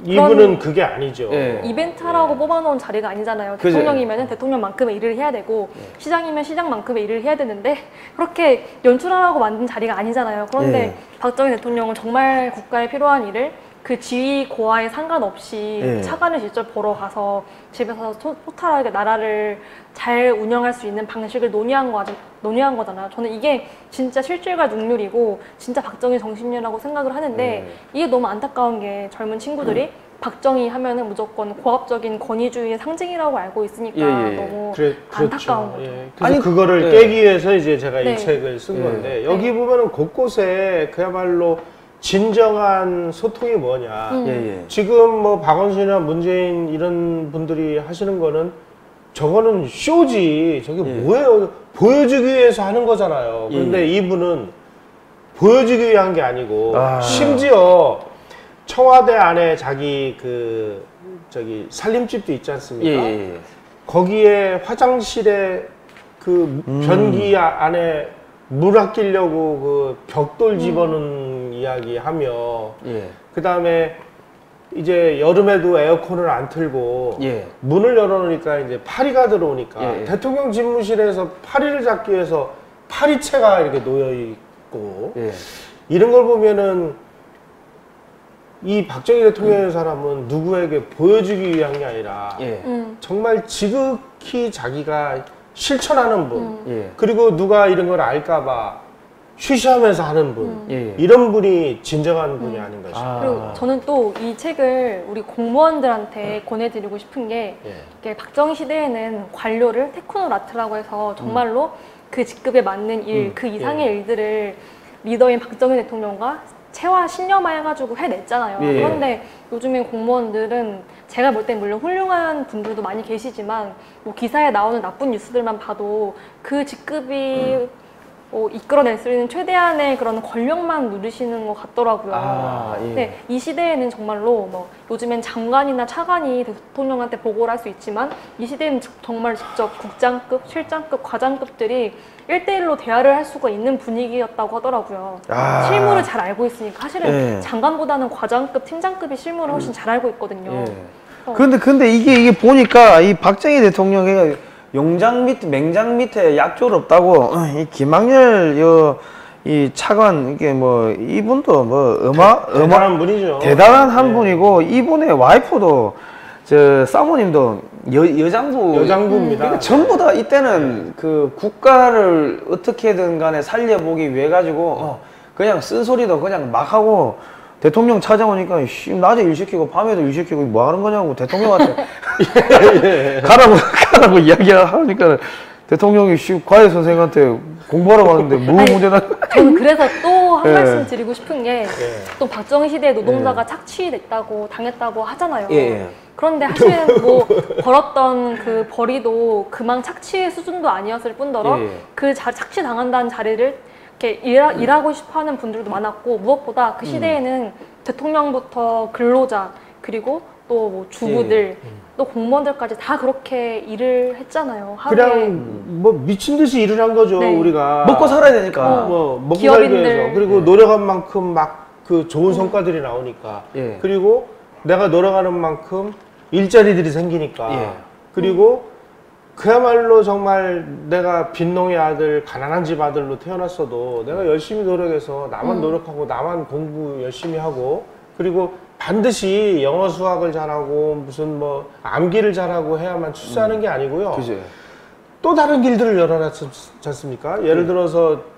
이분은 그게 아니죠. 예. 이벤트 하라고 뽑아놓은 자리가 아니잖아요. 대통령이면 대통령만큼의 일을 해야 되고 시장이면 시장만큼의 일을 해야 되는데 그렇게 연출하라고 만든 자리가 아니잖아요. 그런데 박정희 대통령은 정말 국가에 필요한 일을 그 지위 고하에 상관없이 차관을 직접 보러 가서 집에서 소탈하게 나라를 잘 운영할 수 있는 방식을 논의한 거잖아요. 저는 이게 진짜 실질과 능률이고 진짜 박정희 정신이라고 생각을 하는데 이게 너무 안타까운 게 젊은 친구들이 박정희 하면은 무조건 고압적인 권위주의의 상징이라고 알고 있으니까 너무 안타까운 거죠. 그래서 아니, 그거를 깨기 위해서 이제 제가 이 책을 쓴 건데 여기 보면은 곳곳에 그야말로 진정한 소통이 뭐냐. 지금 뭐 박원순이나 문재인 이런 분들이 하시는 거는 저거는 쇼지. 저게 뭐예요? 보여주기 위해서 하는 거잖아요. 그런데 이분은 보여주기 위한 게 아니고 심지어 청와대 안에 자기 살림집도 있지 않습니까? 거기에 화장실에 그 변기 안에 물 아끼려고 그 벽돌 집어넣는 이야기 하며 그 다음에 이제 여름에도 에어컨을 안 틀고 문을 열어놓으니까 이제 파리가 들어오니까 대통령 집무실에서 파리를 잡기 위해서 파리채가 이렇게 놓여있고 이런 걸 보면은 이 박정희 대통령의 사람은 누구에게 보여주기 위한 게 아니라 정말 지극히 자기가 실천하는 분 그리고 누가 이런 걸 알까봐 쉬쉬하면서 하는 분 이런 분이 진정한 분이 아닌가 싶어요. 그리고 저는 또 이 책을 우리 공무원들한테 권해드리고 싶은 게 이게 박정희 시대에는 관료를 테크노라트라고 해서 정말로 그 직급에 맞는 일, 그 이상의 일들을 리더인 박정희 대통령과 체화 신념화해가지고 해냈잖아요. 그런데 요즘에 공무원들은 제가 볼 땐 물론 훌륭한 분들도 많이 계시지만 뭐 기사에 나오는 나쁜 뉴스들만 봐도 그 직급이 이끌어낼 수 있는 최대한의 그런 권력만 누리시는 것 같더라고요. 근데 이 시대에는 정말로 뭐 요즘엔 장관이나 차관이 대통령한테 보고를 할 수 있지만 이 시대에는 정말 직접 국장급, 실장급, 과장급들이 1대1로 대화를 할 수가 있는 분위기였다고 하더라고요. 실무를 잘 알고 있으니까 사실은 장관보다는 과장급, 팀장급이 실무를 훨씬 잘 알고 있거든요. 근데 이게 보니까 이 박정희 대통령의 용장 밑, 맹장 밑에 약조를 없다고 이 김학렬 이 차관 이게 뭐 이분도 뭐 대단한 분이죠. 대단한 한 분이고 이분의 와이프도 저 사모님도 여장부입니다. 그러니까 전부 다 이때는 그 국가를 어떻게든 간에 살려보기 위해 가지고 그냥 쓴소리도 그냥 막 하고 대통령 찾아오니까 낮에 일 시키고 밤에도 일 시키고 뭐 하는 거냐고 대통령한테 가라고 이야기하니까 대통령이 과외 선생한테 공부하러 가는데 뭐 문제나. 저는 그래서 또 한 말씀 드리고 싶은 게 또 박정희 시대에 노동자가 착취됐다고 당했다고 하잖아요. 그런데 사실은 뭐 벌었던 그 벌이도 그만 착취의 수준도 아니었을 뿐더러 그 착취 당한다는 자리를 이렇게 일하고 싶어하는 분들도 많았고 무엇보다 그 시대에는 대통령부터 근로자 그리고 또 뭐 주부들 또 공무원들까지 다 그렇게 일을 했잖아요. 그냥 뭐 미친 듯이 일을 한 거죠. 우리가 먹고 살아야 되니까 뭐 먹고 살기 위해서 그리고 노력한 만큼 막 그 좋은 성과들이 나오니까 그리고 내가 노력하는 만큼 일자리들이 생기니까 그리고 그야말로 정말 내가 빈농의 아들, 가난한 집 아들로 태어났어도 내가 열심히 노력해서 나만 노력하고 나만 공부 열심히 하고 그리고 반드시 영어 수학을 잘하고 무슨 뭐 암기를 잘하고 해야만 출세하는 게 아니고요. 또 다른 길들을 열어놨지 않습니까? 예를 들어서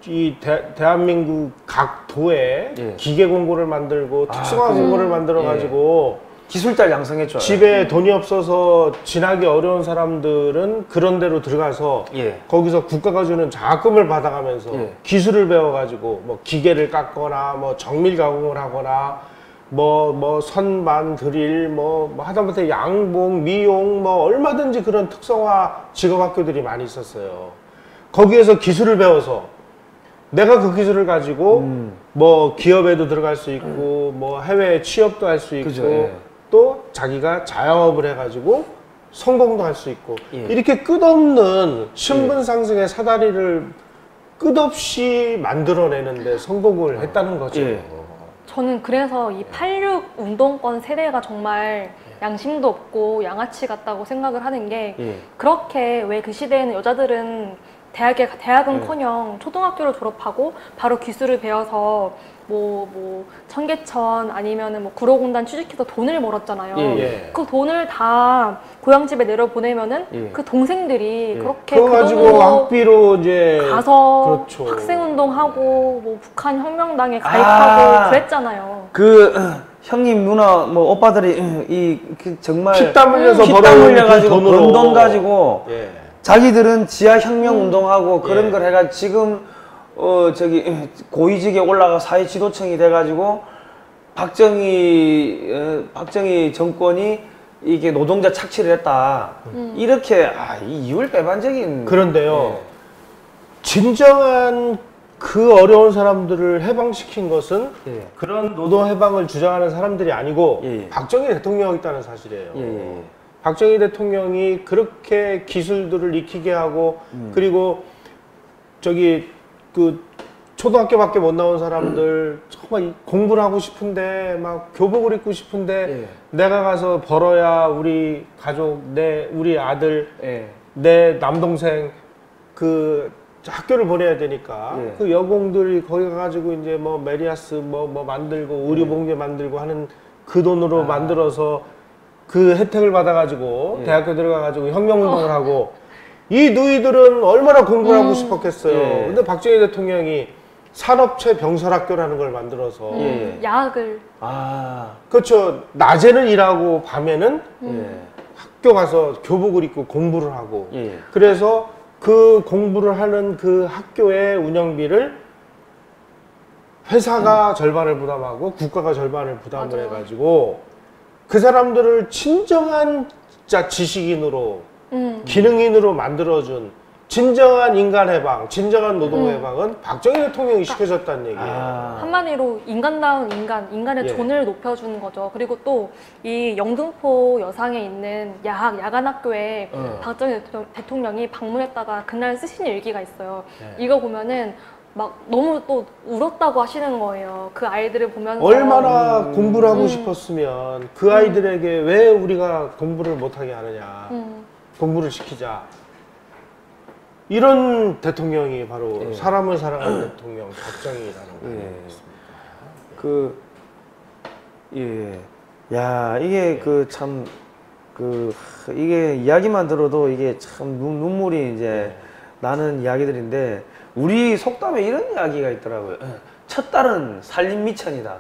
이 대한민국 각 도에 기계 공고를 만들고 특성화 공고를 만들어 가지고 기술자를 양성했죠. 집에 돈이 없어서 지나기 어려운 사람들은 그런 데로 들어가서 거기서 국가가 주는 장학금을 받아가면서 기술을 배워가지고 뭐 기계를 깎거나 뭐 정밀 가공을 하거나 뭐 선반 드릴 뭐 하다못해 양봉 미용 뭐 얼마든지 그런 특성화 직업학교들이 많이 있었어요. 거기에서 기술을 배워서 내가 그 기술을 가지고 뭐 기업에도 들어갈 수 있고 뭐 해외 취업도 할 수 있고 또 자기가 자영업을 해가지고 성공도 할 수 있고 이렇게 끝없는 신분 상승의 사다리를 끝없이 만들어내는데 성공을 했다는 거죠. 저는 그래서 이 86 운동권 세대가 정말 양심도 없고 양아치 같다고 생각을 하는 게 그렇게 왜 그 시대에는 여자들은 대학은커녕 초등학교를 졸업하고 바로 기술을 배워서 뭐 청계천 아니면은 뭐 구로공단 취직해서 돈을 벌었잖아요. 그 돈을 다 고향집에 내려 보내면은 그 동생들이 그렇게 그거 가지고 학비로 이제 가서 그렇죠. 학생운동하고 뭐 북한 혁명당에 가입하고 그랬잖아요. 형님 누나 뭐 오빠들이 정말 피땀 흘려서 피땀 흘려가지고 그 번 돈 가지고 자기들은 지하 혁명 운동하고 그런 걸 해가 지금 고위직에 올라가 사회 지도층이 돼가지고 박정희 정권이 이게 노동자 착취를 했다. 이렇게 이 이율 배반적인. 그런데요. 진정한 그 어려운 사람들을 해방시킨 것은 그런 노동 해방을 주장하는 사람들이 아니고 박정희 대통령이었다는 사실이에요. 박정희 대통령이 그렇게 기술들을 익히게 하고 그리고 그 초등학교밖에 못 나온 사람들 정말 공부를 하고 싶은데 막 교복을 입고 싶은데 내가 가서 벌어야 우리 가족, 우리 아들, 내 남동생 그 학교를 보내야 되니까 그 여공들이 거기 가가지고 이제 뭐 메리아스 뭐 만들고 의료봉제 만들고 하는 그 돈으로 만들어서 그 혜택을 받아가지고 대학교 들어가가지고 혁명운동을 하고 이 누이들은 얼마나 공부를 하고 싶었겠어요. 근데 박정희 대통령이 산업체 병설학교라는 걸 만들어서 야학을 그렇죠. 낮에는 일하고 밤에는 학교 가서 교복을 입고 공부를 하고 그래서 그 공부를 하는 그 학교의 운영비를 회사가 절반을 부담하고 국가가 절반을 부담을 해가지고 그 사람들을 진정한 진짜 지식인으로 기능인으로 만들어준 진정한 인간 해방, 진정한 노동 해방은 박정희 대통령이 시켜줬다는 얘기예요. 한마디로 인간다운 인간의 존을 높여주는 거죠. 그리고 또 이 영등포 여상에 있는 야간학교에 박정희 대통령이 방문했다가 그날 쓰신 일기가 있어요. 이거 보면은 막 너무 또 울었다고 하시는 거예요. 그 아이들을 보면서 얼마나 공부를 하고 싶었으면 그 아이들에게 왜 우리가 공부를 못하게 하느냐, 공부를 시키자. 이런 대통령이 바로 사람을 사랑하는 대통령 박정희라는 거예요. 야, 이게 이게 이야기만 들어도 이게 참 눈물이 이제 나는 이야기들인데 우리 속담에 이런 이야기가 있더라고요. 첫 딸은 살림 미천이다.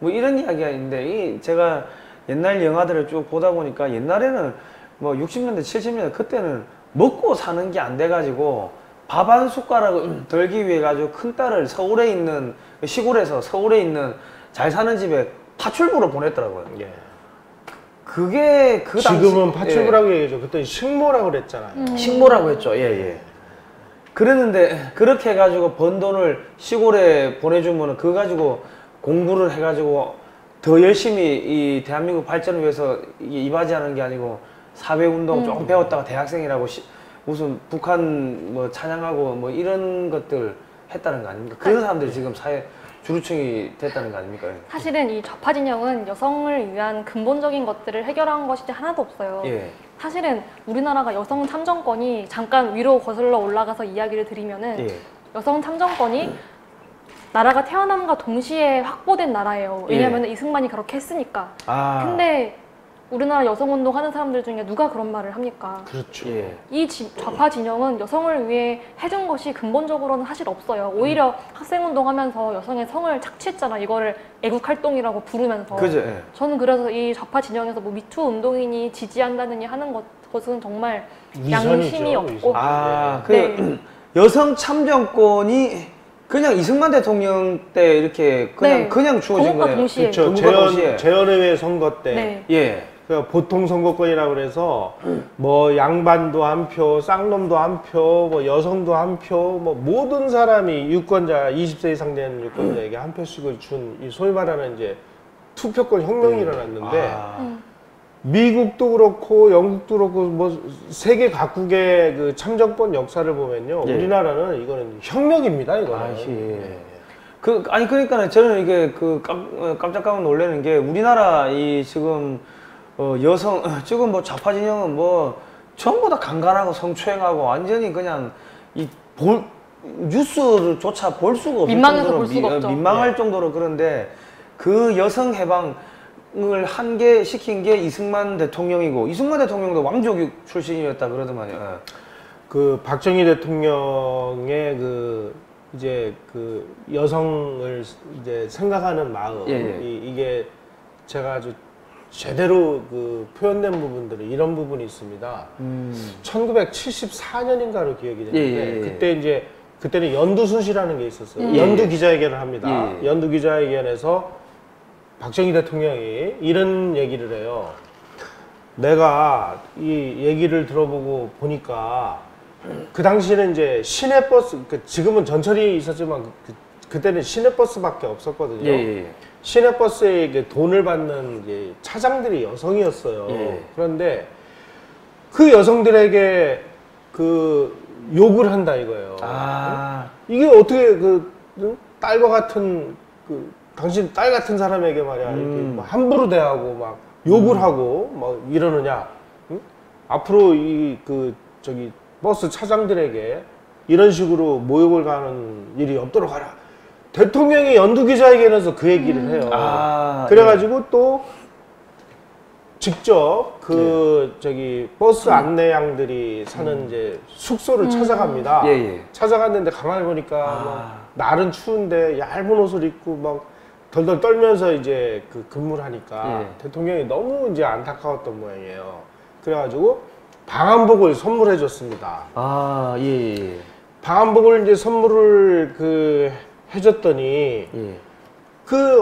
뭐 이런 이야기가 있는데 제가 옛날 영화들을 쭉 보다 보니까 옛날에는 뭐 60년대, 70년대 그때는 먹고 사는 게 안 돼가지고 밥 한 숟가락을 덜기 위해 가지고 큰 딸을 서울에 있는 시골에서 서울에 있는 잘 사는 집에 파출부로 보냈더라고요. 그게 그 당시 지금은 파출부라고 얘기하죠. 그때 식모라고 그랬잖아요. 식모라고 했죠. 그랬는데 그렇게 해가지고 번 돈을 시골에 보내주면 그거 가지고 공부를 해가지고 더 열심히 이 대한민국 발전을 위해서 이바지하는 게 아니고 사회운동 조금 배웠다가 대학생이라고 무슨 북한 뭐 찬양하고 뭐 이런 것들 했다는 거 아닙니까? 그런 사람들이 지금 사회 주류층이 됐다는 거 아닙니까? 사실은 이 좌파 진영은 여성을 위한 근본적인 것들을 해결한 것이 하나도 없어요. 사실은 우리나라가 여성 참정권이 잠깐 위로 거슬러 올라가서 이야기를 드리면은 여성 참정권이 나라가 태어남과 동시에 확보된 나라예요. 왜냐하면 이승만이 그렇게 했으니까. 근데 우리나라 여성운동 하는 사람들 중에 누가 그런 말을 합니까? 그렇죠. 이 좌파 진영은 여성을 위해 해준 것이 근본적으로는 사실 없어요. 오히려 학생운동 하면서 여성의 성을 착취했잖아. 이거를 애국활동이라고 부르면서. 그죠. 저는 그래서 이 좌파 진영에서 뭐 미투 운동인이 지지한다느니 하는 것은 정말 양심이 없고. 여성 참정권이 그냥 이승만 대통령 때 이렇게 그냥 주어진 거예요. 동시에. 그렇죠. 재헌의회 선거 때. 보통 선거권이라고 그래서 뭐 양반도 한 표, 쌍놈도 한 표, 뭐 여성도 한 표, 뭐 모든 사람이 유권자 20세 이상 된 유권자에게 한 표씩을 준 이 소위 말하는 이제 투표권 혁명이 일어났는데 미국도 그렇고 영국도 그렇고 뭐 세계 각국의 그 참정권 역사를 보면요 우리나라는 이거는 혁명입니다. 이거는. 아니 그러니까 저는 이게 깜짝 놀라는 게 우리나라 이 지금 여성 지금 뭐 좌파 진영은 뭐 전부 다 간간하고 성추행하고 완전히 그냥 뉴스조차 볼 수가 없을 민망해서 정도로 볼 수가 없죠. 민망할 정도로 그런데 그 여성 해방을 시킨 게 이승만 대통령이고 이승만 대통령도 왕조교 출신이었다 그러더만요. 그 박정희 대통령의 이제 여성을 이제 생각하는 마음 이게 제가 아주 제대로 표현된 부분들은 이런 부분이 있습니다. 1974년인가로 기억이 되는데 그때는 연두순시라는 게 있었어요. 연두 기자회견을 합니다. 연두 기자회견에서 박정희 대통령이 이런 얘기를 해요. 내가 이 얘기를 들어보고 보니까 그 당시에는 이제 시내버스, 지금은 전철이 있었지만 그때는 시내버스밖에 없었거든요. 시내버스에 이제 돈을 받는 이제 차장들이 여성이었어요. 그런데 그 여성들에게 욕을 한다 이거예요. 이게 어떻게 딸과 같은 당신 딸 같은 사람에게 말이야 이렇게 막 함부로 대하고 막 욕을 하고 막 이러느냐? 응? 앞으로 버스 차장들에게 이런 식으로 모욕을 가는 일이 없도록 하라. 대통령이 연두 기자회견에서 그 얘기를 해요. 그래가지고 또 직접 버스 안내양들이 사는 이제 숙소를 찾아갑니다. 찾아갔는데 가만히 보니까 막 날은 추운데 얇은 옷을 입고 막 덜덜 떨면서 이제 근무를 하니까 대통령이 너무 이제 안타까웠던 모양이에요. 그래가지고 방한복을 선물해 줬습니다. 방한복을 이제 선물을 해줬더니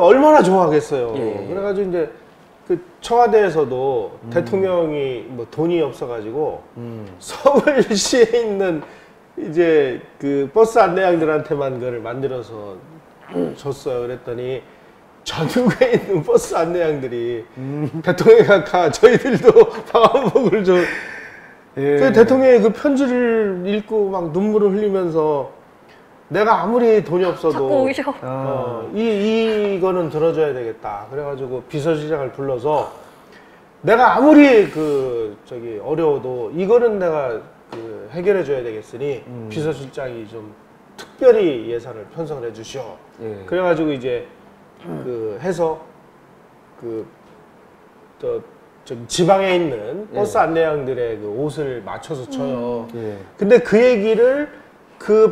얼마나 좋아하겠어요. 그래가지고 이제 청와대에서도 대통령이 뭐 돈이 없어가지고 서울시에 있는 이제 버스 안내양들한테만 그걸 만들어서 줬어요. 그랬더니 전국에 있는 버스 안내양들이 대통령이 저희들도 방한복을 줘. 그 대통령이 그 편지를 읽고 막 눈물을 흘리면서 내가 아무리 돈이 없어도 자꾸 오셔. 이거는 들어줘야 되겠다. 그래가지고 비서실장을 불러서 내가 아무리 어려워도 이거는 내가 해결해 줘야 되겠으니 비서실장이 좀 특별히 예산을 편성을 해 주시오. 그래가지고 이제 해서 지방에 있는 버스 안내양들의 옷을 맞춰서 쳐요. 근데 그 얘기를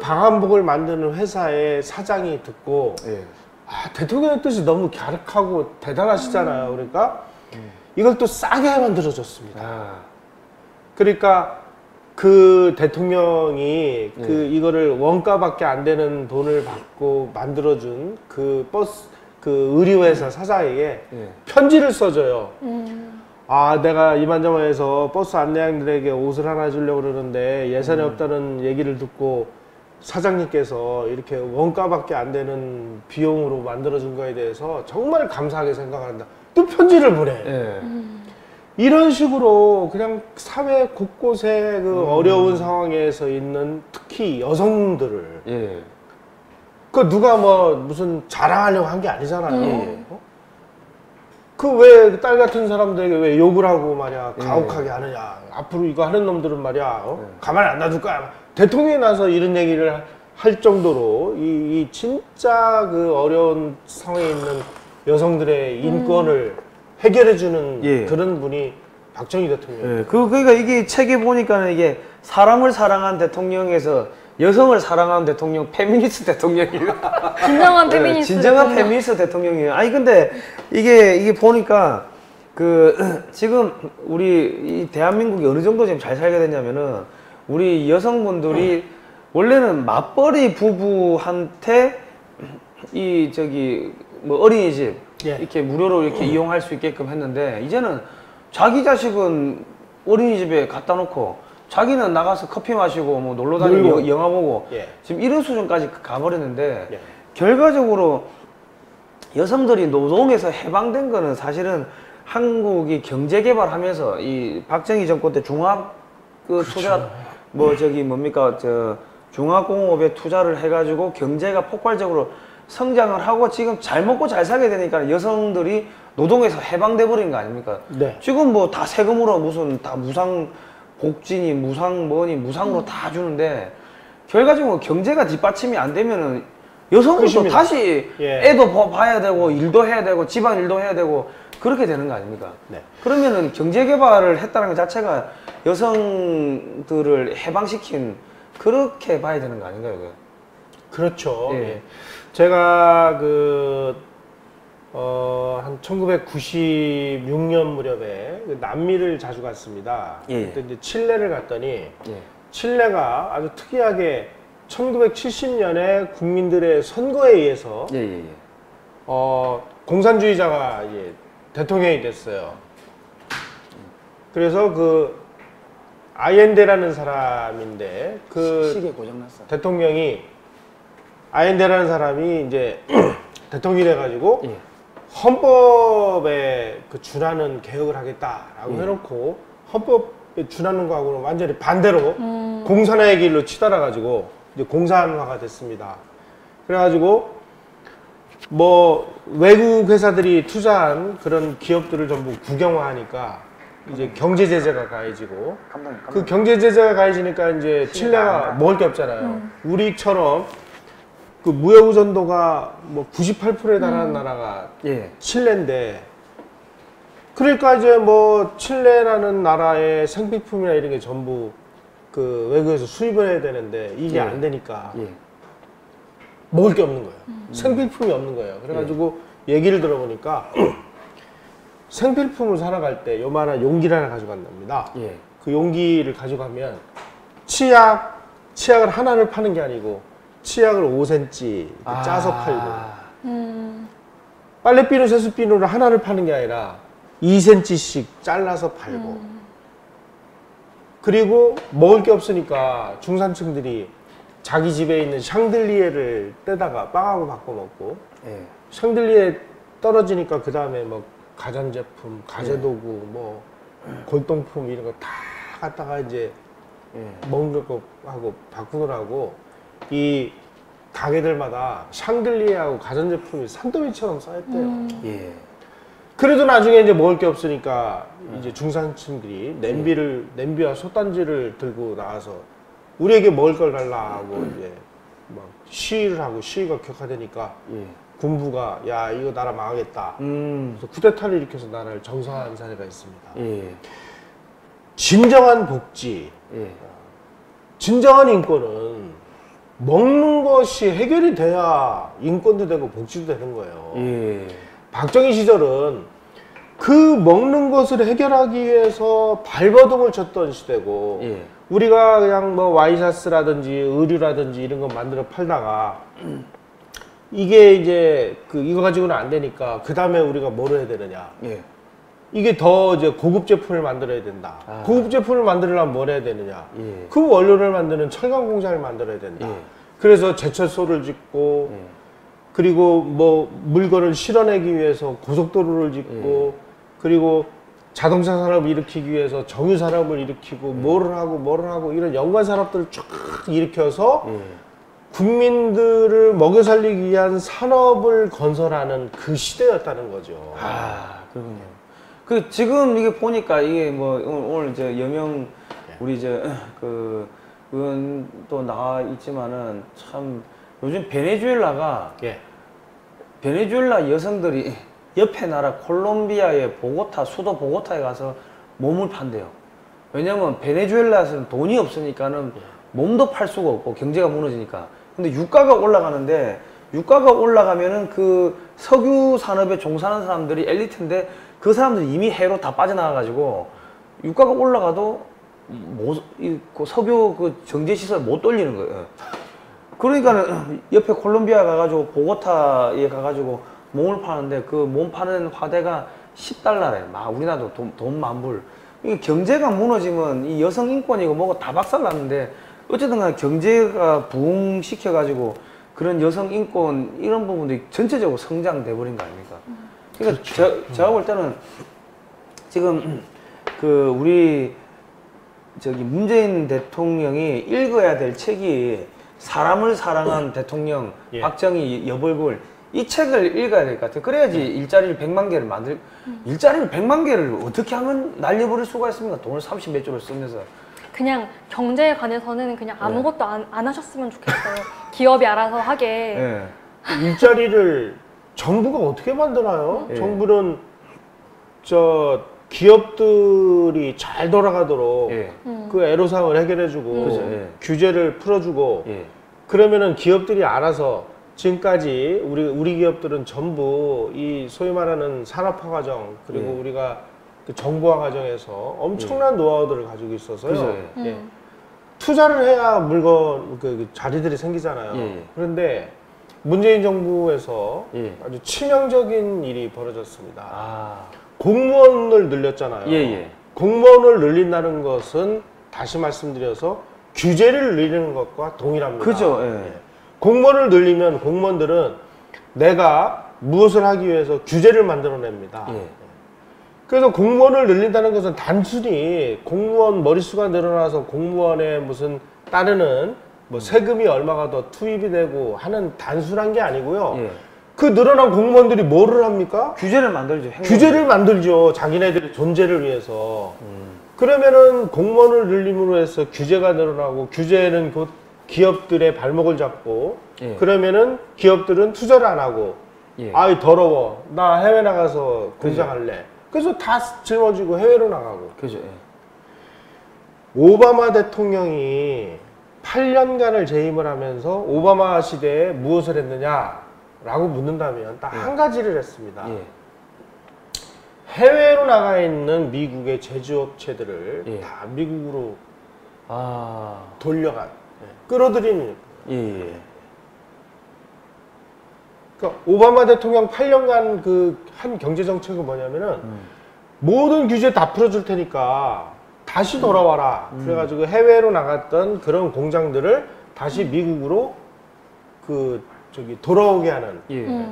방한복을 만드는 회사의 사장이 듣고 대통령의 뜻이 너무 갸륵하고 대단하시잖아요. 그러니까 이걸 또 싸게 만들어줬습니다. 그러니까 그 대통령이 이거를 원가밖에 안 되는 돈을 받고 만들어준 버스 의류회사 사장에게 편지를 써줘요. 내가 이만저만해서 버스 안내양들에게 옷을 하나 주려고 그러는데 예산이 없다는 얘기를 듣고 사장님께서 이렇게 원가밖에 안 되는 비용으로 만들어준 거에 대해서 정말 감사하게 생각한다. 또 편지를 보내. 이런 식으로 그냥 사회 곳곳에 어려운 상황에서 있는 특히 여성들을 누가 무슨 자랑하려고 한 게 아니잖아요. 왜 딸 같은 사람들에게 왜 욕을 하고 말이야 가혹하게 하느냐. 앞으로 이거 하는 놈들은 말이야 가만히 안 놔둘 거야. 대통령이 나서 이런 얘기를 할 정도로 이 진짜 어려운 상황에 있는 여성들의 인권을 해결해주는 그런 분이 박정희 대통령. 그러니까 이게 책에 보니까는 이게 사람을 사랑한 대통령에서 여성을 사랑하는 대통령, 페미니스트 대통령이에요. 진정한 페미니스트. 진정한 페미니스트 대통령이에요. 아니 근데 이게 보니까 지금 우리 이 대한민국이 어느 정도 지금 잘 살게 됐냐면은 우리 여성분들이 원래는 맞벌이 부부한테 어린이집 이렇게 무료로 이렇게 이용할 수 있게끔 했는데 이제는 자기 자식은 어린이집에 갖다 놓고 자기는 나가서 커피 마시고 뭐 놀러 다니고 영화 보고 지금 이런 수준까지 가버렸는데 결과적으로 여성들이 노동에서 해방된 거는 사실은 한국이 경제 개발하면서 이 박정희 정권 때 중화 투자 중화공업에 투자를 해가지고 경제가 폭발적으로 성장을 하고 지금 잘 먹고 잘 살게 되니까 여성들이 노동에서 해방돼 버린 거 아닙니까? 네. 지금 뭐 다 세금으로 무슨 다 무상 복지니 무상 뭐니 무상으로 다 주는데 결과적으로 경제가 뒷받침이 안 되면은 여성들도 그렇습니다. 다시 예. 애도 봐야 되고 일도 해야 되고 집안 일도 해야 되고 그렇게 되는 거 아닙니까? 네. 그러면은 경제 개발을 했다는 것 자체가 여성들을 해방시킨 그렇게 봐야 되는 거 아닌가요? 그게? 그렇죠. 예. 예. 제가 한 1996년 무렵에 남미를 자주 갔습니다. 예. 그때 이제 칠레를 갔더니 예. 칠레가 아주 특이하게 1970년에 국민들의 선거에 의해서 예. 공산주의자가 이제 대통령이 됐어요. 그래서 아옌데라는 사람인데 시계 고장났어. 대통령이 아옌데라는 사람이 이제 대통령이 돼가지고 예. 헌법에 준하는 개혁을 하겠다라고 예. 해놓고 헌법에 준하는 거하고는 완전히 반대로 공산화의 길로 치달아가지고 이제 공산화가 됐습니다. 그래가지고 뭐 외국 회사들이 투자한 그런 기업들을 전부 국영화하니까 이제 경제 제재가 가해지고 그 경제 제재가 가해지니까 이제 칠레가 먹을 게 없잖아요. 우리처럼 그 무역 의존도가 뭐 98%에 달하는 나라가 예. 칠레인데 그러니까 이제 뭐 칠레라는 나라의 생필품이나 이런 게 전부 그 외국에서 수입을 해야 되는데 이게 예. 안 되니까 예. 먹을 게 없는 거예요. 생필품이 없는 거예요. 그래가지고 얘기를 들어보니까 생필품을 사러 갈 때 요만한 용기를 하나 가져간답니다. 예. 그 용기를 가져가면 치약을 하나를 파는 게 아니고 치약을 5cm 이렇게 짜서 팔고 빨래비누, 세수비누를 하나를 파는 게 아니라 2cm씩 잘라서 팔고 그리고 먹을 게 없으니까 중산층들이 자기 집에 있는 샹들리에를 떼다가 빵하고 바꿔 먹고 예. 샹들리에 떨어지니까 그 다음에 뭐 가전제품, 가재도구, 뭐 골동품 이런 거 다 갖다가 이제 먹는 거 하고 바꾸느라고 이 가게들마다 샹들리에하고 가전제품이 산더미처럼 쌓였대요. 예. 그래도 나중에 이제 먹을 게 없으니까 이제 중산층들이 냄비와 솥단지를 들고 나와서 우리에게 먹을 걸 달라고 이제 막 시위를 하고 시위가 격화되니까 군부가 야 이거 나라 망하겠다. 그래서 쿠데타를 일으켜서 나라를 정상화한 사례가 있습니다. 예. 진정한 복지, 예. 진정한 인권은 먹는 것이 해결이 돼야 인권도 되고 복지도 되는 거예요. 예. 박정희 시절은 그 먹는 것을 해결하기 위해서 발버둥을 쳤던 시대고 예. 우리가 그냥 뭐 와이셔츠라든지 의류라든지 이런 거 만들어 팔다가 이게 이제 이거 가지고는 안 되니까 그 다음에 우리가 뭘 해야 되느냐. 예. 이게 더 이제 고급 제품을 만들어야 된다. 고급 제품을 만들려면 뭘 해야 되느냐. 예. 그 원료를 만드는 철강 공장을 만들어야 된다. 예. 그래서 제철소를 짓고 그리고 뭐 물건을 실어내기 위해서 고속도로를 짓고 그리고 자동차 산업을 일으키기 위해서 정유 산업을 일으키고 뭐를 하고 이런 연관 산업들을 쫙 일으켜서 국민들을 먹여 살리기 위한 산업을 건설하는 그 시대였다는 거죠. 아, 그렇군요. 지금 이게 보니까 이게 뭐 오늘 이제 여명 우리 의원도 나와 있지만은 참 요즘 베네수엘라가 베네수엘라 여성들이 옆에 나라 콜롬비아의 수도 보고타에 가서 몸을 판대요. 왜냐면 베네수엘라에서는 돈이 없으니까는 몸도 팔 수가 없고 경제가 무너지니까. 근데 유가가 올라가는데 유가가 올라가면은 그 석유 산업에 종사하는 사람들이 엘리트인데 그 사람들이 이미 해로 다 빠져나가가지고 유가가 올라가도 석유 정제시설 못 돌리는 거예요. 그러니까는 옆에 콜롬비아 가가지고 보고타에 가가지고 몸을 파는데 그 몸 파는 화대가 $10래. 우리나라도 돈 만불. 이게 경제가 무너지면 이 여성 인권이고 뭐고 다 박살났는데 어쨌든 간에 경제가 부흥시켜가지고 그런 여성 인권 이런 부분들이 전체적으로 성장돼 버린 거 아닙니까? 그러니까 그렇죠. 제가 볼 때는 지금 우리 문재인 대통령이 읽어야 될 책이 사람을 사랑한 대통령 예. 박정희 여벌굴 이 책을 읽어야 될 것 같아요. 그래야지 일자리를 100만 개를 일자리를 100만 개를 어떻게 하면 날려버릴 수가 있습니까? 돈을 30몇 조를 쓰면서. 그냥 경제에 관해서는 그냥 아무것도 안 하셨으면 좋겠어요. 기업이 알아서 하게. 예. 일자리를 정부가 어떻게 만드나요? 예. 정부는 기업들이 잘 돌아가도록 예. 그 애로사항을 해결해주고 그죠, 예. 규제를 풀어주고 예. 그러면은 기업들이 알아서 지금까지 우리 기업들은 전부 이 소위 말하는 산업화 과정 그리고 예. 우리가 그 정보화 과정에서 엄청난 노하우들을 가지고 있어서요. 그죠, 예. 투자를 해야 물건 그 자리들이 생기잖아요. 예. 그런데 문재인 정부에서 예. 아주 치명적인 일이 벌어졌습니다. 아. 공무원을 늘렸잖아요. 예, 예. 공무원을 늘린다는 것은 다시 말씀드려서 규제를 늘리는 것과 동일합니다. 그죠, 예. 공무원을 늘리면 공무원들은 내가 무엇을 하기 위해서 규제를 만들어냅니다. 예. 그래서 공무원을 늘린다는 것은 단순히 공무원 머릿수가 늘어나서 공무원에 무슨 따르는 뭐 세금이 얼마가 더 투입이 되고 하는 단순한 게 아니고요. 예. 그 늘어난 공무원들이 뭐를 합니까? 규제를 만들죠. 규제를 만들죠. 자기네들의 존재를 위해서. 그러면은 공무원을 늘림으로 해서 규제가 늘어나고 규제는 곧 기업들의 발목을 잡고 예. 그러면은 기업들은 투자를 안 하고 예. 아이 더러워 나 해외 나가서 공장할래. 그래서 다 짊어지고 해외로 나가고. 그죠. 예. 오바마 대통령이 8년간을 재임을 하면서 오바마 시대에 무엇을 했느냐라고 묻는다면 딱 한 가지를 했습니다. 예. 해외로 나가 있는 미국의 제조업체들을 예. 다 미국으로 아. 돌려간 끌어들이는. 예. 예. 그러니까 오바마 대통령 8년간 그 한 경제 정책은 뭐냐면은 모든 규제 다 풀어줄 테니까 다시 돌아와라. 그래가지고 해외로 나갔던 그런 공장들을 다시 미국으로 돌아오게 하는 예.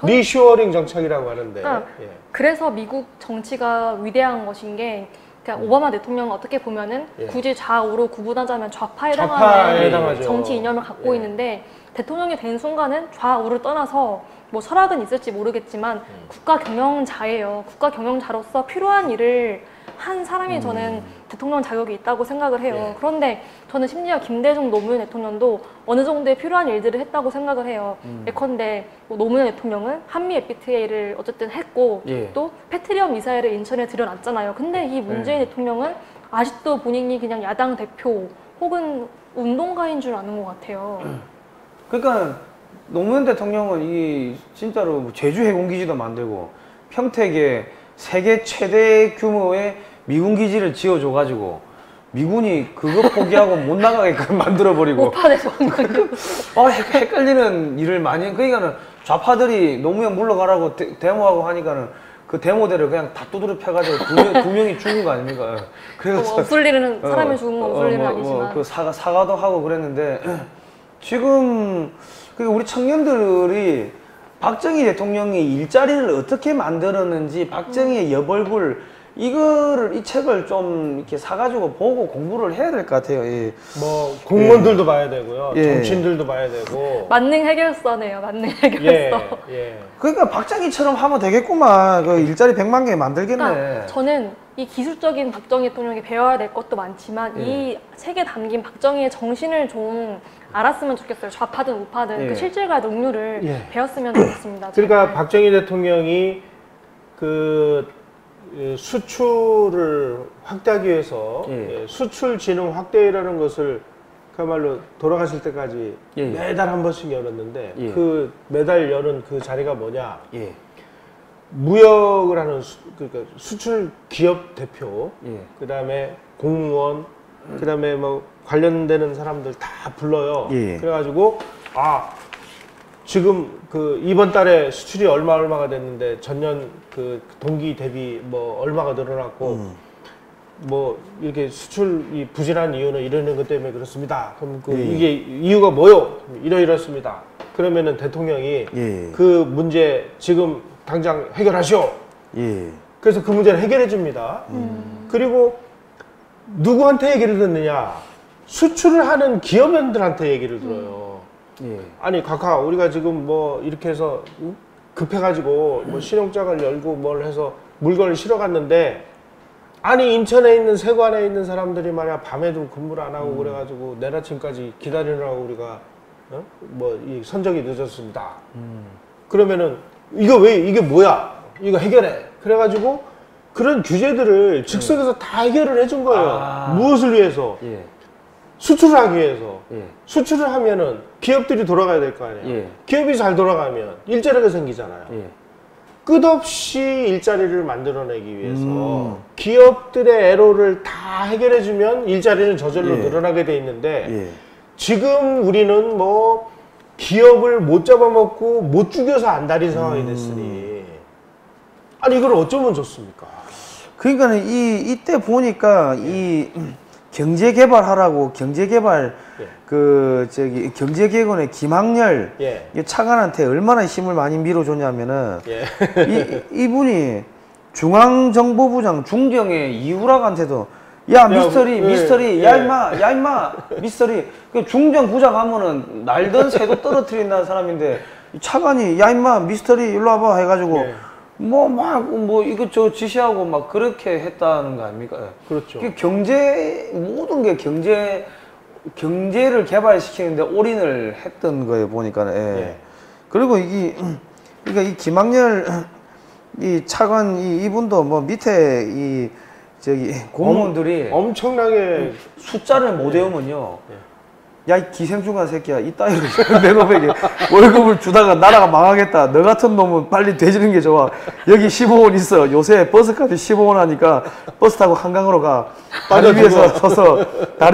리쇼어링 정책이라고 하는데. 그러니까 예. 그래서 미국 정치가 위대한 것인 게 그러니까 오바마 대통령은 어떻게 보면은 예. 굳이 좌우로 구분하자면 좌파에 좌파에 해당하는 해당하죠. 정치 이념을 갖고 예. 있는데 대통령이 된 순간은 좌우를 떠나서 뭐 철학은 있을지 모르겠지만 국가 경영자예요. 국가 경영자로서 필요한 일을 한 사람이 저는 대통령 자격이 있다고 생각을 해요. 예. 그런데 저는 심지어 김대중 노무현 대통령도 어느 정도의 필요한 일들을 했다고 생각을 해요. 예컨대 뭐 노무현 대통령은 한미 FTA를 어쨌든 했고 예. 또 패트리엇 미사일을 인천에 들여놨잖아요. 근데 이 문재인 대통령은 아직도 본인이 그냥 야당 대표 혹은 운동가인 줄 아는 것 같아요. 그러니까 노무현 대통령은 이 진짜로 뭐 제주 해군기지도 만들고 평택에 세계 최대 규모의 미군 기지를 지어줘가지고 미군이 그거 포기하고 못 나가게끔 만들어버리고 우파돼서 헷갈리는 일을 많이 그러니까는 좌파들이 노무현 물러가라고 데모하고 하니까는 그 데모대를 그냥 다 두드려 펴가지고 두 명이 죽은 거 아닙니까? 그래서 없을 일은 사람이 죽은 건 없을 일은 아니지만 그 사과도 하고 그랬는데 지금 우리 청년들이 박정희 대통령이 일자리를 어떻게 만들었는지 박정희의 여벌굴 이 책을 좀 이렇게 사가지고 보고 공부를 해야 될 것 같아요. 예. 뭐 공무원들도 봐야 되고요. 예. 정치인들도 봐야 되고. 만능 해결사네요. 만능 해결사. 예. 그러니까 박정희처럼 하면 되겠구만. 그 일자리 100만 개 만들겠네. 그러니까 저는 이 기술적인 박정희 대통령이 배워야 될 것도 많지만 이 책에 담긴 박정희의 정신을 좀 알았으면 좋겠어요. 좌파든 우파든 그 실질과 능률을 배웠으면 좋겠습니다. 그러니까 박정희 대통령이 그 수출을 확대하기 위해서 수출 진흥 확대라는 것을 그야말로 돌아가실 때까지 매달 한 번씩 열었는데 그 매달 여는 그 자리가 뭐냐? 무역을 하는 그러니까 수출 기업 대표, 그다음에 공무원, 그다음에 뭐 관련되는 사람들 다 불러요. 그래가지고 지금 그 이번 달에 수출이 얼마가 됐는데 전년 그 동기 대비 뭐 얼마가 늘어났고 뭐 이렇게 수출이 부진한 이유는 이러는 것 때문에 그렇습니다. 그럼 이게 이유가 뭐요? 이렇습니다. 그러면은 대통령이 그 문제 지금 당장 해결하시오. 그래서 그 문제를 해결해 줍니다. 그리고 누구한테 얘기를 듣느냐? 수출을 하는 기업인들한테 얘기를 들어요. 예. 아니 각하 우리가 지금 뭐 이렇게 해서 급해가지고 뭐 신용장을 열고 뭘 해서 물건을 실어 갔는데 아니 인천에 있는 세관에 있는 사람들이 말이야 밤에도 근무를 안 하고 그래가지고 내일 아침까지 기다리느라고 우리가 뭐 이 선적이 늦었습니다. 그러면은 이게 뭐야? 이거 해결해. 그래가지고 그런 규제들을 즉석에서 다 해결을 해준 거예요. 무엇을 위해서? 예. 수출을 하기 위해서. 예. 수출을 하면은 기업들이 돌아가야 될 거 아니에요. 예. 기업이 잘 돌아가면 일자리가 생기잖아요. 예. 끝없이 일자리를 만들어내기 위해서 기업들의 애로를 다 해결해주면 일자리는 저절로 예. 늘어나게 돼 있는데 예. 지금 우리는 뭐 기업을 못 잡아먹고 못 죽여서 안달인 상황이 됐으니 아니 이걸 어쩌면 좋습니까? 그러니까 이때 보니까 이 경제 개발하라고 경제개발 예. 경제개건의 김학렬 예. 이 차관한테 얼마나 힘을 많이 밀어줬냐면은 예. 이분이 중앙정보부장 중경의 이우락한테도 야 미스터리 예. 야 임마 미스터리 그 중정부장 하면은 날던 새도 떨어뜨린다는 사람인데 이 차관이 야 임마 미스터리 일로 와봐 해가지고 예. 뭐 이거 저 지시하고 막 그렇게 했다는 거 아닙니까? 그렇죠. 그 경제 모든 게 경제를 개발시키는데 올인을 했던 거예요 보니까. 예. 예. 그리고 그러니까 이 김학렬 이 차관 이분도 뭐 밑에 공무원들이 엄청나게 숫자를 못 외우면요. 야, 이 기생충한 새끼야. 이 따위로 내 놈에게 월급을 주다가 나라가 망하겠다. 너 같은 놈은 빨리 되지는 게 좋아. 여기 15원 있어. 요새 버스값이 15원 하니까 버스 타고 한강으로 가. 다리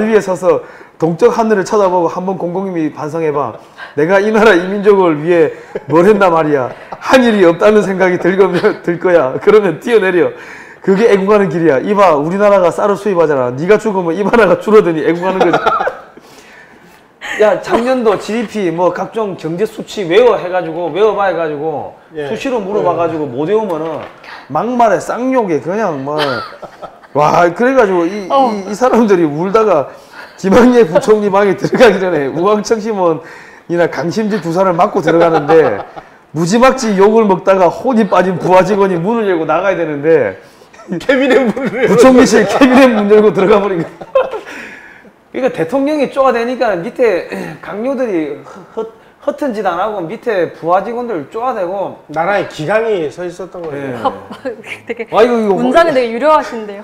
위에 서서 동쪽 하늘을 쳐다보고 한번 공공님이 반성해봐. 내가 이 나라 이민족을 위해 뭘 했나 말이야. 한 일이 없다는 생각이 들 거야. 그러면 뛰어내려. 그게 애국하는 길이야. 이봐, 우리나라가 쌀을 수입하잖아. 네가 죽으면 입 하나가 줄어드니 애국하는 거지. 야, 작년도 GDP 뭐 각종 경제 수치 외워봐 해가지고 예. 수시로 물어봐가지고 못 외우면은 막말에 쌍욕에 그냥 뭐 와 그래가지고 이 사람들이 울다가 김학래 부총리 방에 들어가기 전에 우왕청심원이나 강심지 주사를 맞고 들어가는데 무지막지 욕을 먹다가 혼이 빠진 부하 직원이 문을 열고 나가야 되는데 캐비넷 문을 부총리실 캐비넷 문 열고 들어가 버린 거야. 그러니까 대통령이 쪼아대니까 밑에 강요들이 허튼 짓 안 하고 밑에 부하 직원들 쪼아대고 나라의 기강이 서 있었던 거예요. 예. 되게 이거 문장이 되게 유려하신데요.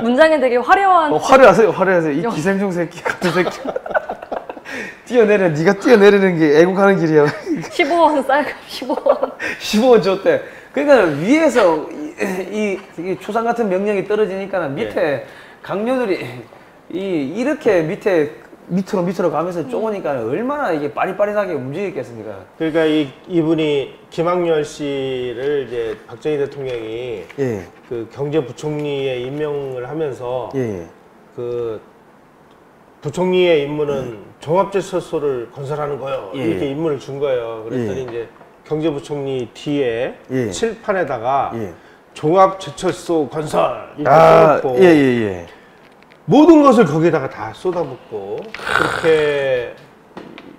문장이 되게 화려한. 화려하세요. 이 기생충 새끼 같은 새끼. 네가 뛰어내리는 게 애국하는 길이야. 15원 쌀값 15원. 15원 줬대. 그러니까 위에서 이 추상 같은 명령이 떨어지니까 밑에 강요들이 이렇게 밑으로 가면서 쪼으니까 얼마나 이게 빠릿빠릿하게 움직였겠습니까? 그러니까 이분이 김학렬 씨를 이제 박정희 대통령이 예. 그 경제부총리에 임명을 하면서 예. 그 부총리의 임무는 종합제철소를 건설하는 거예요. 예. 이렇게 임무를 준 거예요. 그랬더니 이제 경제부총리 뒤에 예. 칠판에다가 예. 종합제철소 건설 이렇게 써놓고 예. 모든 것을 거기다가 다 쏟아붓고 그렇게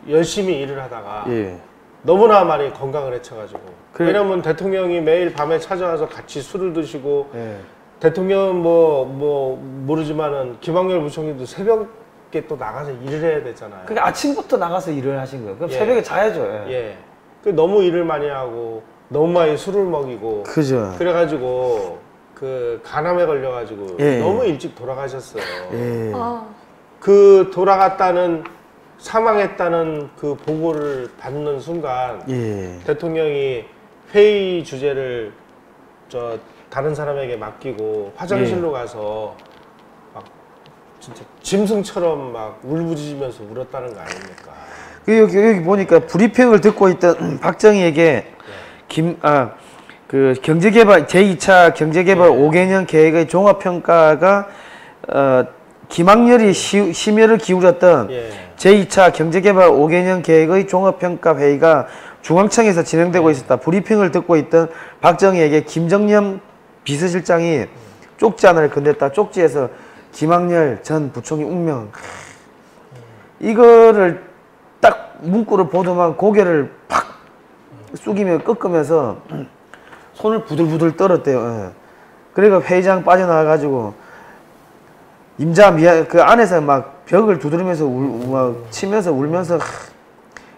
열심히 일을 하다가 예. 너무나 많이 건강을 해쳐가지고 왜냐면 대통령이 매일 밤에 찾아와서 같이 술을 드시고 예. 대통령은 뭐 모르지만은 김학렬 부총리도 새벽에 또 나가서 일을 해야 되잖아요. 그게 아침부터 나가서 일을 하신 거예요. 그럼 예. 새벽에 자야죠. 예. 그 너무 일을 많이 하고 너무 많이 술을 먹이고 그죠. 그래가지고 그 간암에 걸려가지고 예. 너무 일찍 돌아가셨어요. 예. 그 사망했다는 그 보고를 받는 순간 예. 대통령이 회의 주제를 다른 사람에게 맡기고 화장실로 가서 막 진짜 짐승처럼 막 울부짖으면서 울었다는 거 아닙니까? 여기 보니까 브리핑을 듣고 있던 박정희에게 그 경제개발 제2차 경제개발 5개년 계획의 종합평가가 김학렬이 심혈을 기울였던 제2차 경제개발 5개년 계획의 종합평가 회의가 중앙청에서 진행되고 있었다. 브리핑을 듣고 있던 박정희에게 김정년 비서실장이 쪽지 하나를 건넸다. 쪽지에서 김학렬 전 부총리 운명 이거를 딱 문구를 보더만 고개를 팍 숙이며 꺾으면서 손을 부들부들 떨었대요. 예. 그러니까 회의장 빠져나와가지고 임자 미안 그 안에서 막 벽을 두드리면서 막 치면서 울면서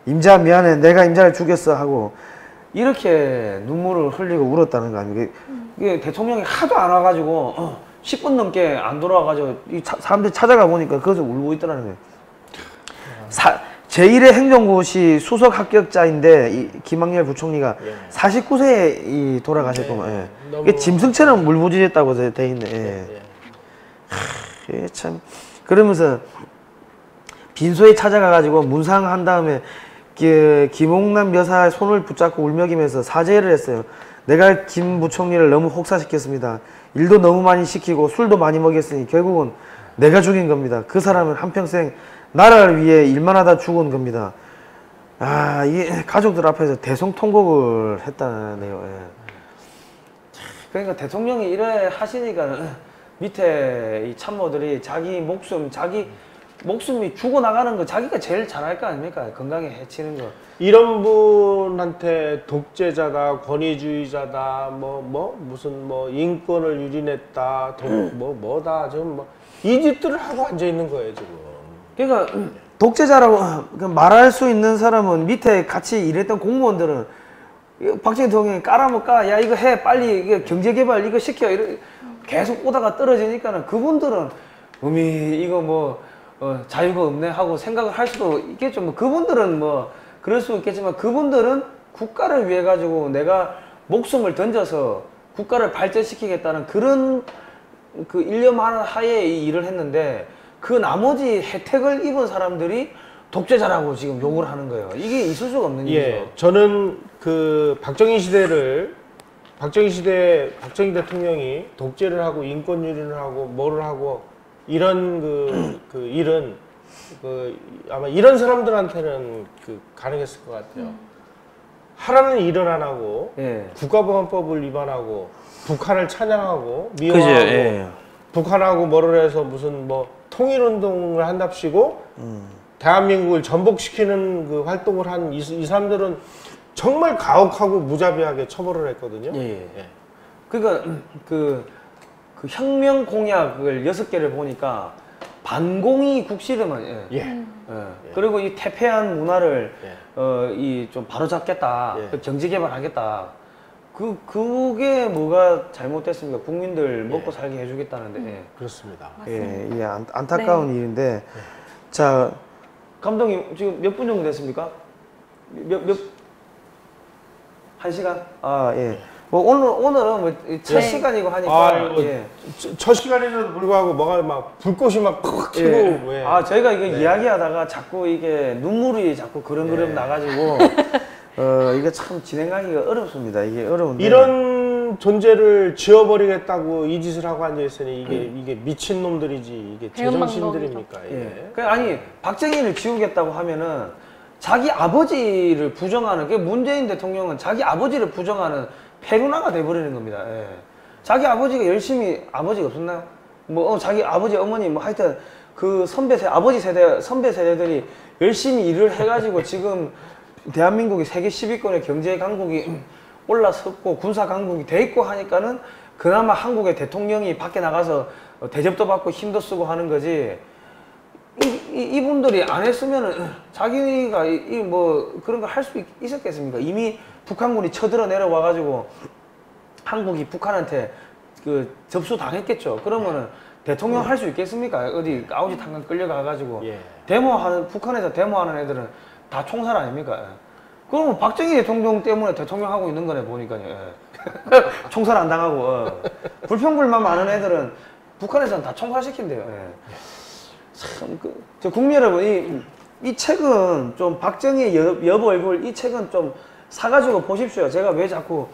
임자 미안해 내가 임자를 죽였어 하고 이렇게 눈물을 흘리고 울었다는 거 아닙니까? 이게 대통령이 하도 안 와가지고 10분 넘게 안 돌아와가지고 이 사람들이 찾아가 보니까 거기서 울고 있더라는 거예요. 제1의 행정고시 수석 합격자인데 이 김학렬 부총리가 49세에 돌아가셨구만. 예. 이게 짐승처럼 물부짖었다고 돼 있네. 예. 참 그러면서 빈소에 찾아가가지고 문상한 다음에 김홍남 여사의 손을 붙잡고 울먹이면서 사죄를 했어요. 내가 김 부총리를 너무 혹사시켰습니다. 일도 너무 많이 시키고 술도 많이 먹였으니 결국은 내가 죽인 겁니다. 그 사람은 한평생 나라를 위해 일만 하다 죽은 겁니다. 아, 이게 가족들 앞에서 대성통곡을 했다네요. 예. 그러니까 대통령이 이래 하시니까 밑에 이 참모들이 자기 목숨이 죽어나가는 거 자기가 제일 잘할 거 아닙니까? 건강에 해치는 거. 이런 분한테 독재자다, 권위주의자다, 무슨 인권을 유린했다, 뭐다, 좀 이 짓들을 하고 앉아 있는 거예요, 지금. 그러니까 독재자라고 말할 수 있는 사람은 밑에 같이 일했던 공무원들은 박정희 대통령이 까라면 야 이거 해 빨리 이게 경제개발 이거 시켜 계속 오다가 떨어지니까는 그분들은 이거 자유가 없네 하고 생각을 할 수도 있겠죠. 그분들은 그럴 수 있겠지만 그분들은 국가를 위해 가지고 내가 목숨을 던져서 국가를 발전시키겠다는 그런 그 일념 하에 이 일을 했는데 그 나머지 혜택을 입은 사람들이 독재자라고 지금 욕을 하는 거예요. 이게 있을 수가 없는 일이죠. 저는 그 박정희 대통령이 독재를 하고 인권 유린을 하고 뭐를 하고 이런 그 일은 아마 이런 사람들한테는 가능했을 것 같아요. 하라는 일을 안 하고 국가보안법을 위반하고 북한을 찬양하고 미워하고 북한하고 뭐를 해서 무슨 통일운동을 한답시고 대한민국을 전복시키는 그 활동을 한 이 사람들은 정말 가혹하고 무자비하게 처벌을 했거든요. 그러니까 그 혁명 공약을 6개를 보니까 반공이 국시르만 그리고 이 태폐한 문화를 좀 바로잡겠다, 경제 개발하겠다. 그게 뭐가 잘못됐습니까? 국민들 먹고 살게 해주겠다는데. 그렇습니다. 예, 안타까운 일인데. 자, 감독님 지금 몇 분 정도 됐습니까? 한 시간? 아, 예. 오늘은 첫 시간이고 하니까. 첫 시간에도 불구하고 뭐가 불꽃이 막 푹 튀고. 저희가 이거 이야기하다가 자꾸 이게 눈물이 자꾸 그렁그렁 나가지고. 이게 참 진행하기가 어렵습니다. 이게 어려운데. 이런 존재를 지워버리겠다고 이 짓을 하고 앉아있으니 이게 미친놈들이지, 이게 제정신들입니까? 아니, 박정희를 지우겠다고 하면은 자기 아버지를 부정하는, 문재인 대통령은 자기 아버지를 부정하는 페루나가 돼버리는 겁니다. 자기 아버지가 열심히, 아버지가 없었나요? 자기 아버지, 어머니, 하여튼 그 선배 세대들이 열심히 일을 해가지고 지금 대한민국이 세계 10위권의 경제 강국이 올라섰고 군사 강국이 돼 있고 하니까는 그나마 한국의 대통령이 밖에 나가서 대접도 받고 힘도 쓰고 하는 거지. 이분들이 안 했으면은 자기가 그런 거 할 수 있었겠습니까? 이미 북한군이 쳐들어 내려와 가지고 한국이 북한한테 접수 당했겠죠. 그러면은 대통령 할 수 있겠습니까? 어디 아우지 탄광 끌려가 가지고 북한에서 데모하는 애들은 다 총살 아닙니까? 그러면 박정희 대통령 때문에 대통령 하고 있는 거네 보니까요. 총살 안 당하고 불평불만 많은 애들은 북한에서는 다 총살시킨대요. 참 국민 여러분 이 책은 좀 박정희의 여보 얼굴 이 책은 좀 사가지고 보십시오. 제가 왜 자꾸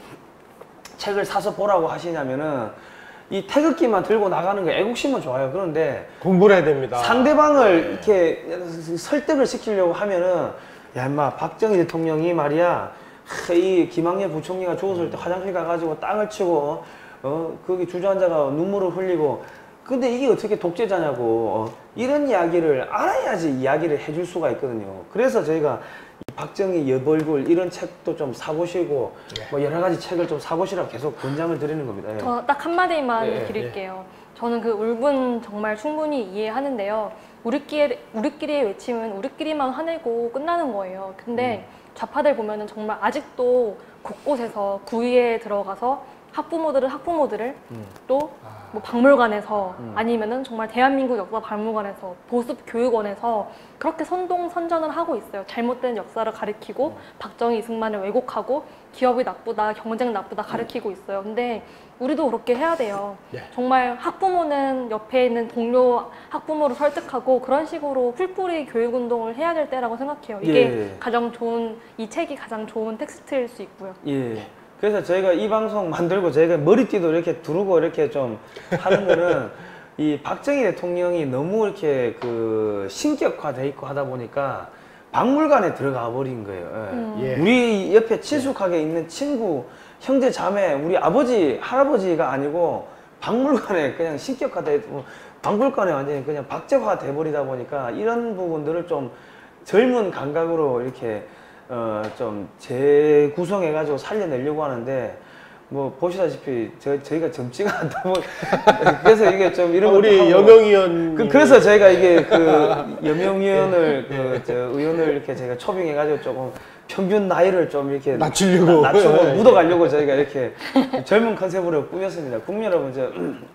책을 사서 보라고 하시냐면은 이 태극기만 들고 나가는 거 애국심은 좋아요. 그런데 공부를 해야 됩니다. 상대방을 이렇게 설득을 시키려고 하면은 야 인마 박정희 대통령이 말이야 이 김학렬 부총리가 죽었을 때 화장실 가가지고 땅을 치고 거기 주저앉아가 눈물을 흘리고 근데 이게 어떻게 독재자냐고 이런 이야기를 알아야지 이야기를 해줄 수가 있거든요. 그래서 저희가 이 박정희 여벌굴 이런 책도 좀 사보시고 뭐 여러 가지 책을 좀 사보시라고 계속 권장을 드리는 겁니다. 예. 저 딱 한마디만 드릴게요. 저는 그 울분 정말 충분히 이해하는데요. 우리끼리의 외침은 우리끼리만 화내고 끝나는 거예요. 근데 좌파들 보면은 정말 아직도 곳곳에서 구의에 들어가서 학부모들을 또 뭐 박물관에서 아니면은 정말 대한민국 역사 박물관에서 보습 교육원에서 그렇게 선전을 하고 있어요. 잘못된 역사를 가리키고 박정희 이승만을 왜곡하고 기업이 나쁘다, 경쟁 나쁘다 가리키고 있어요. 근데 우리도 그렇게 해야 돼요. 정말 학부모는 옆에 있는 동료 학부모를 설득하고 그런 식으로 풀뿌리 교육운동을 해야 될 때라고 생각해요. 이게 가장 좋은, 이 책이 가장 좋은 텍스트일 수 있고요. 그래서 저희가 이 방송 만들고 저희가 머리띠도 이렇게 두르고 이렇게 좀 하는 거는 이 박정희 대통령이 너무 이렇게 그 신격화돼 있고 하다 보니까 박물관에 들어가 버린 거예요. 우리 옆에 친숙하게 있는 친구, 형제, 자매, 우리 아버지, 할아버지가 아니고 박물관에 그냥 신격화돼 있고 박물관에 완전히 그냥 박제화 돼 버리다 보니까 이런 부분들을 좀 젊은 감각으로 이렇게 좀 재구성해가지고 살려내려고 하는데, 뭐, 보시다시피, 저희가 젊지가 않다 보니, 그래서 이게 좀 이런 거. 우리 여명위원. 그래서 저희가 이게 여명위원을, 의원을 이렇게 제가 초빙해가지고 조금 평균 나이를 좀 이렇게. 낮추고 묻어가려고 저희가 이렇게 젊은 컨셉으로 꾸몄습니다. 국민 여러분,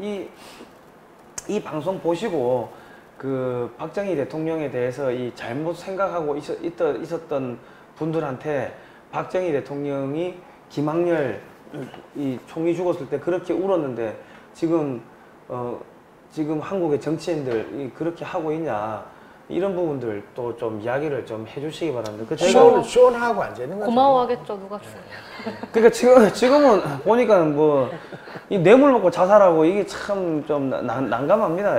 이 방송 보시고, 그 박정희 대통령에 대해서 이 잘못 생각하고 있었던 분들한테 박정희 대통령이 김학렬 이 총리 죽었을 때 그렇게 울었는데 지금 한국의 정치인들이 그렇게 하고 있냐, 이런 부분들 또 좀 이야기를 좀 해주시기 바랍니다. 시원하고 안 되는 거죠. 고마워하겠죠, 누가 죽어요. 그러니까 지금은 보니까 뭐 이 뇌물 먹고 자살하고 이게 참 좀 난감합니다.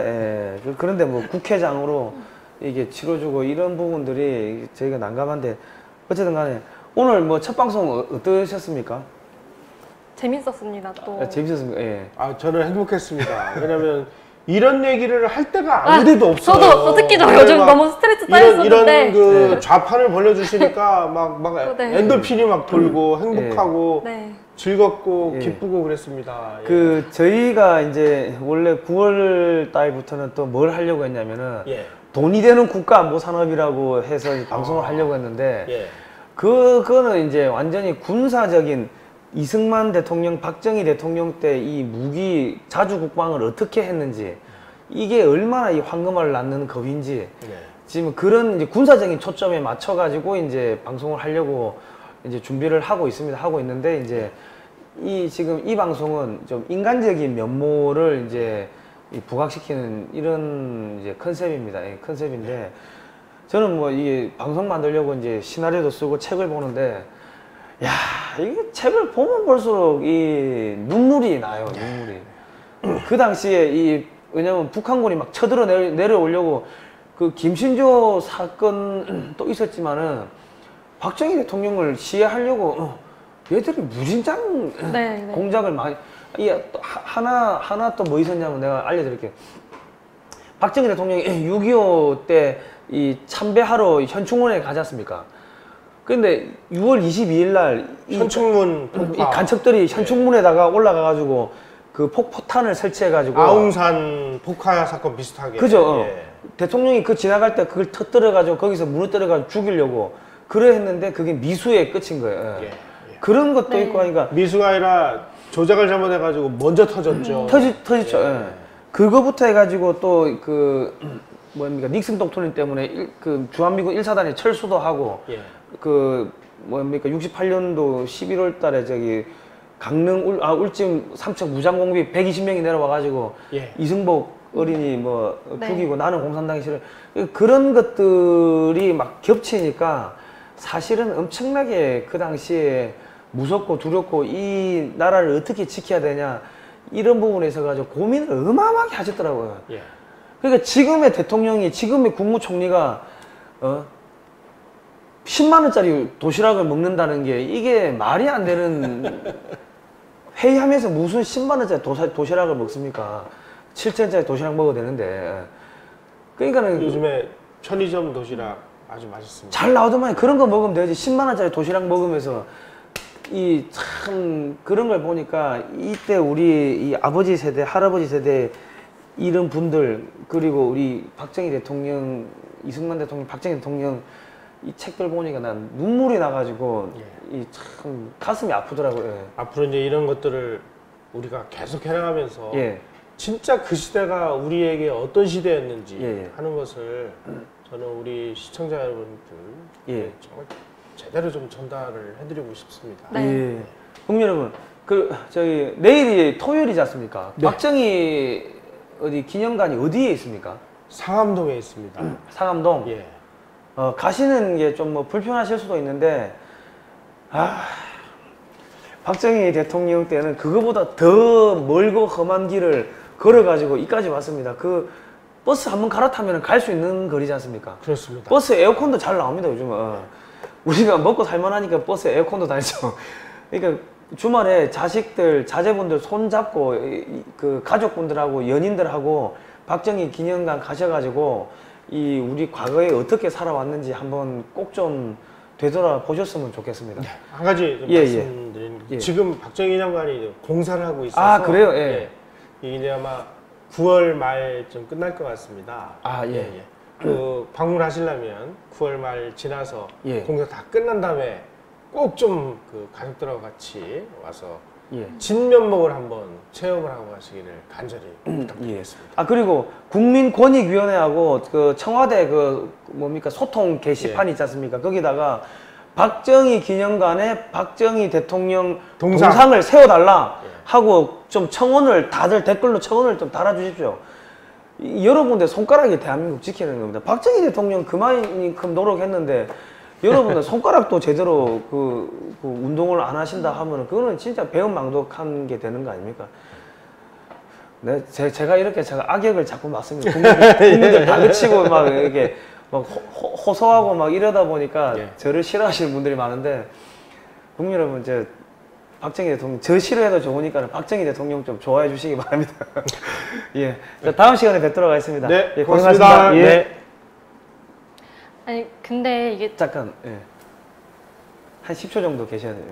그런데 뭐 국회장으로 이게 치러주고 이런 부분들이 저희가 난감한데, 어쨌든 간에 오늘 뭐 첫 방송 어떠셨습니까? 재밌었습니다. 또 재밌었습니까? 저는 행복했습니다. 왜냐면 이런 얘기를 할 때가 아무데도 없어요. 저도 특히나 요즘 너무 스트레스 쌓였었는데 이런 그 좌판을 벌려주시니까 막 엔돌핀이 막 돌고 행복하고 즐겁고 기쁘고 그랬습니다. 저희가 이제 원래 9월 달부터는 또 뭘 하려고 했냐면은 돈이 되는 국가안보산업이라고 해서 방송을 하려고 했는데 그거는 이제 완전히 군사적인 이승만 대통령, 박정희 대통령 때 이 무기 자주 국방을 어떻게 했는지, 이게 얼마나 이 황금알을 낳는 겁인지 지금 그런 이제 군사적인 초점에 맞춰가지고 이제 방송을 하려고 이제 준비를 하고 있는데, 이제 지금 이 방송은 좀 인간적인 면모를 이제 부각시키는 이런 이제 컨셉입니다. 컨셉인데, 저는 뭐 이 방송 만들려고 이제 시나리오도 쓰고 책을 보는데, 야, 이게 책을 보면 볼수록 이 눈물이 나요, 눈물이. 그 당시에 왜냐면 북한군이 막 쳐들어 내려오려고 그 김신조 사건도 있었지만은 박정희 대통령을 시해하려고 얘들이 무진장 공작을 많이, 하나 또 뭐 있었냐면 내가 알려드릴게요. 박정희 대통령이 6.25 때 이 참배하러 현충원에 가지 않습니까? 근데 6월 22일 날 현충문 이 간첩들이 현충문에다가 올라가가지고 그 폭포탄을 설치해가지고 아웅산 폭파 사건 비슷하게. 그죠. 대통령이 그 지나갈 때 그걸 터뜨려가지고 거기서 무너뜨려가지고 죽이려고 그래 했는데 그게 미수에 끝인 거예요. 그런 것도 있고 하니까 미수가 아니라 조작을 잘못해가지고 먼저 터졌죠. 터졌죠. 그거부터 해가지고 또 뭡니까 닉슨 독트린 때문에 그 주한미군 1사단이 철수도 하고 뭡니까 68년도 11월 달에 저기 강릉 울진 삼척 무장공비 120명이 내려와가지고 이승복 어린이 뭐 죽이고 나는 공산당이 싫어, 그런 것들이 막 겹치니까 사실은 엄청나게 그 당시에 무섭고 두렵고 이 나라를 어떻게 지켜야 되냐, 이런 부분에 있어 가지고 고민을 어마어마하게 하셨더라고요. 그러니까 지금의 대통령이, 지금의 국무총리가 10만 원짜리 도시락을 먹는다는 게 이게 말이 안 되는, 회의하면서 무슨 10만 원짜리 도시락을 먹습니까? 7,000원짜리 도시락 먹어도 되는데. 그러니까는 요즘에 편의점 도시락 아주 맛있습니다. 잘 나오더만 그런 거 먹으면 되지. 10만 원짜리 도시락 먹으면서 이 참 그런 걸 보니까 이때 우리 이 아버지 세대, 할아버지 세대 이런 분들 그리고 우리 박정희 대통령, 이승만 대통령, 박정희 대통령 이 책들 보니까 난 눈물이 나가지고 이 참 가슴이 아프더라고요. 예. 앞으로 이제 이런 것들을 우리가 계속 해나가면서 예. 진짜 그 시대가 우리에게 어떤 시대였는지 예. 하는 것을 저는 우리 시청자 여러분들 예. 정말 제대로 좀 전달을 해드리고 싶습니다. 네. 예. 국민 여러분, 그 저희 내일이 토요일이지 않습니까? 네. 박정희 어디 기념관이 어디에 있습니까? 상암동에 있습니다. 상암동. 예. 가시는 게 좀 뭐 불편하실 수도 있는데, 박정희 대통령 때는 그거보다 더 멀고 험한 길을 걸어가지고 이까지 왔습니다. 그 버스 한번 갈아타면 갈 수 있는 거리지 않습니까? 그렇습니다. 버스 에어컨도 잘 나옵니다, 요즘은. 우리가 먹고 살만하니까 버스 에어컨도 다니죠. 그러니까 주말에 자식들, 자제분들 손잡고 그 가족분들하고 연인들하고 박정희 기념관 가셔가지고 이 우리 과거에 어떻게 살아왔는지 한번 꼭 좀 되돌아 보셨으면 좋겠습니다. 한 가지 좀 예, 말씀드리는 게 예. 지금 박정희 기념관이 공사를 하고 있어서 아, 그래요? 예. 이게 이제 아마 9월 말쯤 끝날 것 같습니다. 아, 예. 그 방문하시려면 9월 말 지나서 예. 공사 다 끝난 다음에 꼭 좀 그 가족들하고 같이 와서 예. 진면목을 한번 체험을 하고 가시기를 간절히 부탁드리겠습니다. 아, 그리고 국민권익위원회하고 그 청와대 그 뭡니까 소통 게시판 있지 않습니까? 거기다가 박정희 기념관에 박정희 대통령 동상. 동상을 세워달라 하고 좀 청원을 다들 댓글로 청원을 좀 달아주십시오. 여러분들 손가락이 대한민국 지키는 겁니다. 박정희 대통령 그만큼 노력했는데 여러분들 손가락도 제대로 그 운동을 안 하신다 하면은 그거는 진짜 배은망덕한 게 되는 거 아닙니까? 네, 제가 이렇게 제가 악역을 자꾸 맡습니다. 국민들 다 그치고 막 이렇게 막 호소하고 막 이러다 보니까 저를 싫어하시는 분들이 많은데 국민 여러분 이제 박정희 대통령 저 싫어해도 좋으니까 박정희 대통령 좀 좋아해 주시기 바랍니다. 예, 자, 다음 시간에 뵙도록 하겠습니다. 네, 예, 고맙습니다. 예. 네. 아니 근데 이게 잠깐, 예. 한 10초 정도 계셔야 돼요.